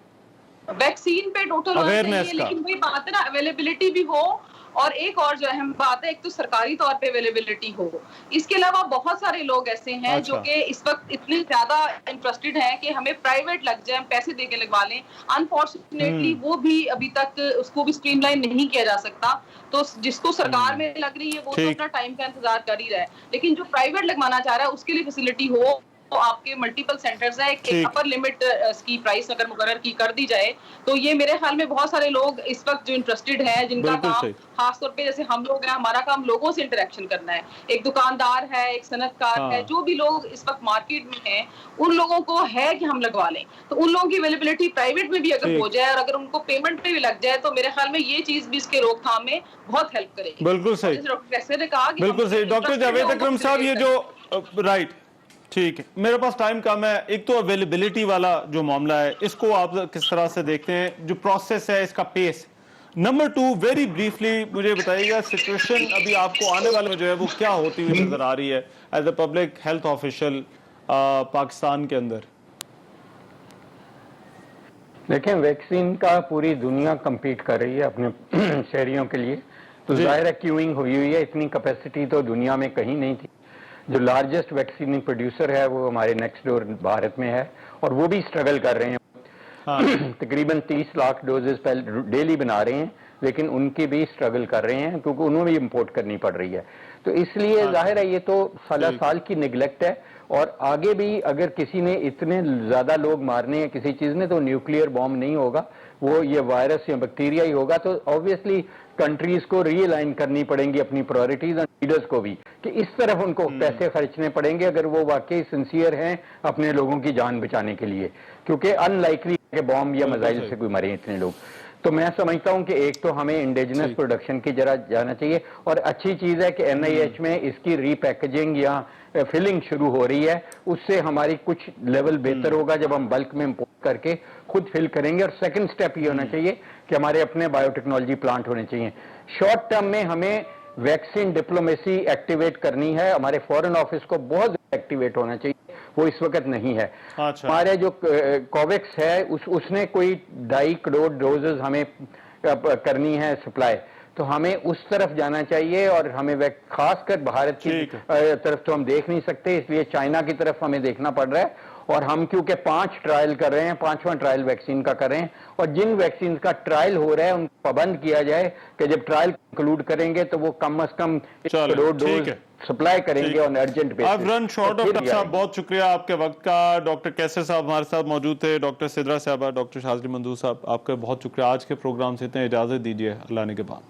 वैक्सीन पे टोटल अवेयरनेस है, लेकिन वही बात है ना, अवेलेबिलिटी भी हो, और एक और जो अहम बात है, एक तो सरकारी तौर पे अवेलेबिलिटी हो। इसके अलावा बहुत सारे लोग ऐसे हैं जो कि इस वक्त इतने ज्यादा इंटरेस्टेड हैं कि हमें प्राइवेट लग जाए, पैसे दे के लगवा लें। अनफॉर्चुनेटली वो भी अभी तक उसको भी स्ट्रीमलाइन नहीं किया जा सकता। तो जिसको सरकार में लग रही है वो तो अपना टाइम का इंतजार कर ही रहा है, लेकिन जो प्राइवेट लगवाना चाह रहा है उसके लिए फैसिलिटी हो। तो आपके मल्टीपल सेंटर्स है, एक अपर लिमिट की प्राइस अगर मुकर्रर की कर दी जाए, तो ये मेरे ख्याल में बहुत सारे लोग इस वक्त जो इंटरेस्टेड हैं, जिनका काम खासतौर पे जैसे हम लोग हैं, हमारा काम लोगों से इंटरेक्शन करना है। एक दुकानदार है, एक सनतकार है, जो भी लोग इस वक्त मार्केट में हैं, उन लोगों को है कि हम लगवा लें। तो उन लोगों की अवेलेबिलिटी प्राइवेट में भी अगर हो जाए, और अगर उनको पेमेंट पे भी लग जाए, तो मेरे ख्याल में ये चीज भी इसके रोकथाम में बहुत हेल्प करेगी। बिल्कुल सही, डॉक्टर ने कहा, बिल्कुल सही। डॉक्टर जावेद अकरम साहब, ये जो राइट, ठीक है, मेरे पास टाइम कम है। एक तो अवेलेबिलिटी वाला जो मामला है, इसको आप किस तरह से देखते हैं, जो प्रोसेस है इसका पेस? नंबर 2, वेरी ब्रीफली मुझे बताइएगा, सिचुएशन अभी आपको आने वाले में जो है वो क्या होती हुई नजर आ रही है as a public health official Pakistan के अंदर? देखें, वैक्सीन का पूरी दुनिया कम्पीट कर रही है अपने शहरियों के लिए, तो जाहिर है क्यूइंग हुई है। इतनी कैपेसिटी तो दुनिया में कहीं नहीं थी। جو لارجسٹ ویکسین پروڈیوسر ہے وہ ہمارے نیکسٹ ڈور بھارت میں ہے، اور وہ بھی اسٹرگل کر رہے ہیں، تقریباً 30 لاکھ ڈوزز ڈیلی بنا رہے ہیں، لیکن ان کی بھی اسٹرگل کر رہے ہیں کیونکہ انہوں نے بھی امپورٹ کرنی پڑ رہی ہے. تو اس لیے ظاہر ہے یہ تو سال کی نگلیکٹ ہے، اور آگے بھی اگر کسی نے اتنے زیادہ لوگ مارنے ہیں کسی چیز نے تو نیوکلیئر بوم نہیں ہوگا، وہ یہ وائرس یا بیکٹیریا ہی ہوگا. تو آبویسلی کنٹریز کو ری الائن کرنی پڑیں گی اپنی پرائرٹیز، اور لیڈرز کو بھی کہ اس طرف ان کو پیسے خرچنے پڑیں گے اگر وہ واقعی سنسیئر ہیں اپنے لوگوں کی جان بچانے کے لیے، کیونکہ ان لائکلی کہ بوم یا میزائل سے کوئی مرے اتنے لوگ. تو میں سمجھتا ہوں کہ ایک تو ہمیں انڈیجنس پروڈکشن کی جرا جانا چاہیے، اور اچھی چیز ہے کہ NIH میں اس کی ری پیکجنگ یا فلنگ شروع ہو رہی ہے، اس سے ہماری کچھ لیول بہتر ہوگا جب ہم بلک میں امپورٹ کر کے خود فل کریں گے. اور سیکنڈ سٹیپ یہ ہونا چاہیے کہ ہمارے اپنے بایو ٹیکنالوجی پلانٹ ہونے چاہیے. شارٹ ٹرم میں ہمیں ویکسین ڈپلومیسی ایکٹیویٹ کرنی ہے، ہمارے فورن آفس کو بہت ایکٹیویٹ ہونا چاہیے، وہ اس وقت نہیں ہے. ہمارے جو کوویکس ہے اس نے کوئی 2.5 کروڑ ڈوزز ہمیں کرنی ہے سپلائی، تو ہمیں اس طرف جانا چاہیے. اور ہمیں خاص کر بھارت کی طرف تو ہم دیکھ نہیں سکتے، اس لیے چائنا کی طرف ہمیں دیکھنا پڑ رہا ہے. اور ہم کیونکہ 5 ٹرائل کر رہے ہیں، 5واں ٹرائل ویکسین کا کر رہے ہیں، اور جن ویکسین کا ٹرائل ہو رہا ہے ان کو پابند کیا جائے کہ جب ٹرائل کنکلوڈ کریں گے تو وہ کم از کم 1 کروڑ ڈوز سپلائی کریں گے آن ارجنٹ بیسس. اب رن شارٹ. ڈاکٹر صاحب بہت شکریہ آپ کے وقت کا. ڈاکٹر کیسر صاحب ہمارے ساتھ موجود تھے، ڈاکٹر سدرا صاحبہ، ڈاکٹر شاذلی منظور صاحب، آپ کا بہت شکریہ. آج کے پروگرام سے اتنے اجازت دیجیے، اللہ نے کے بعد.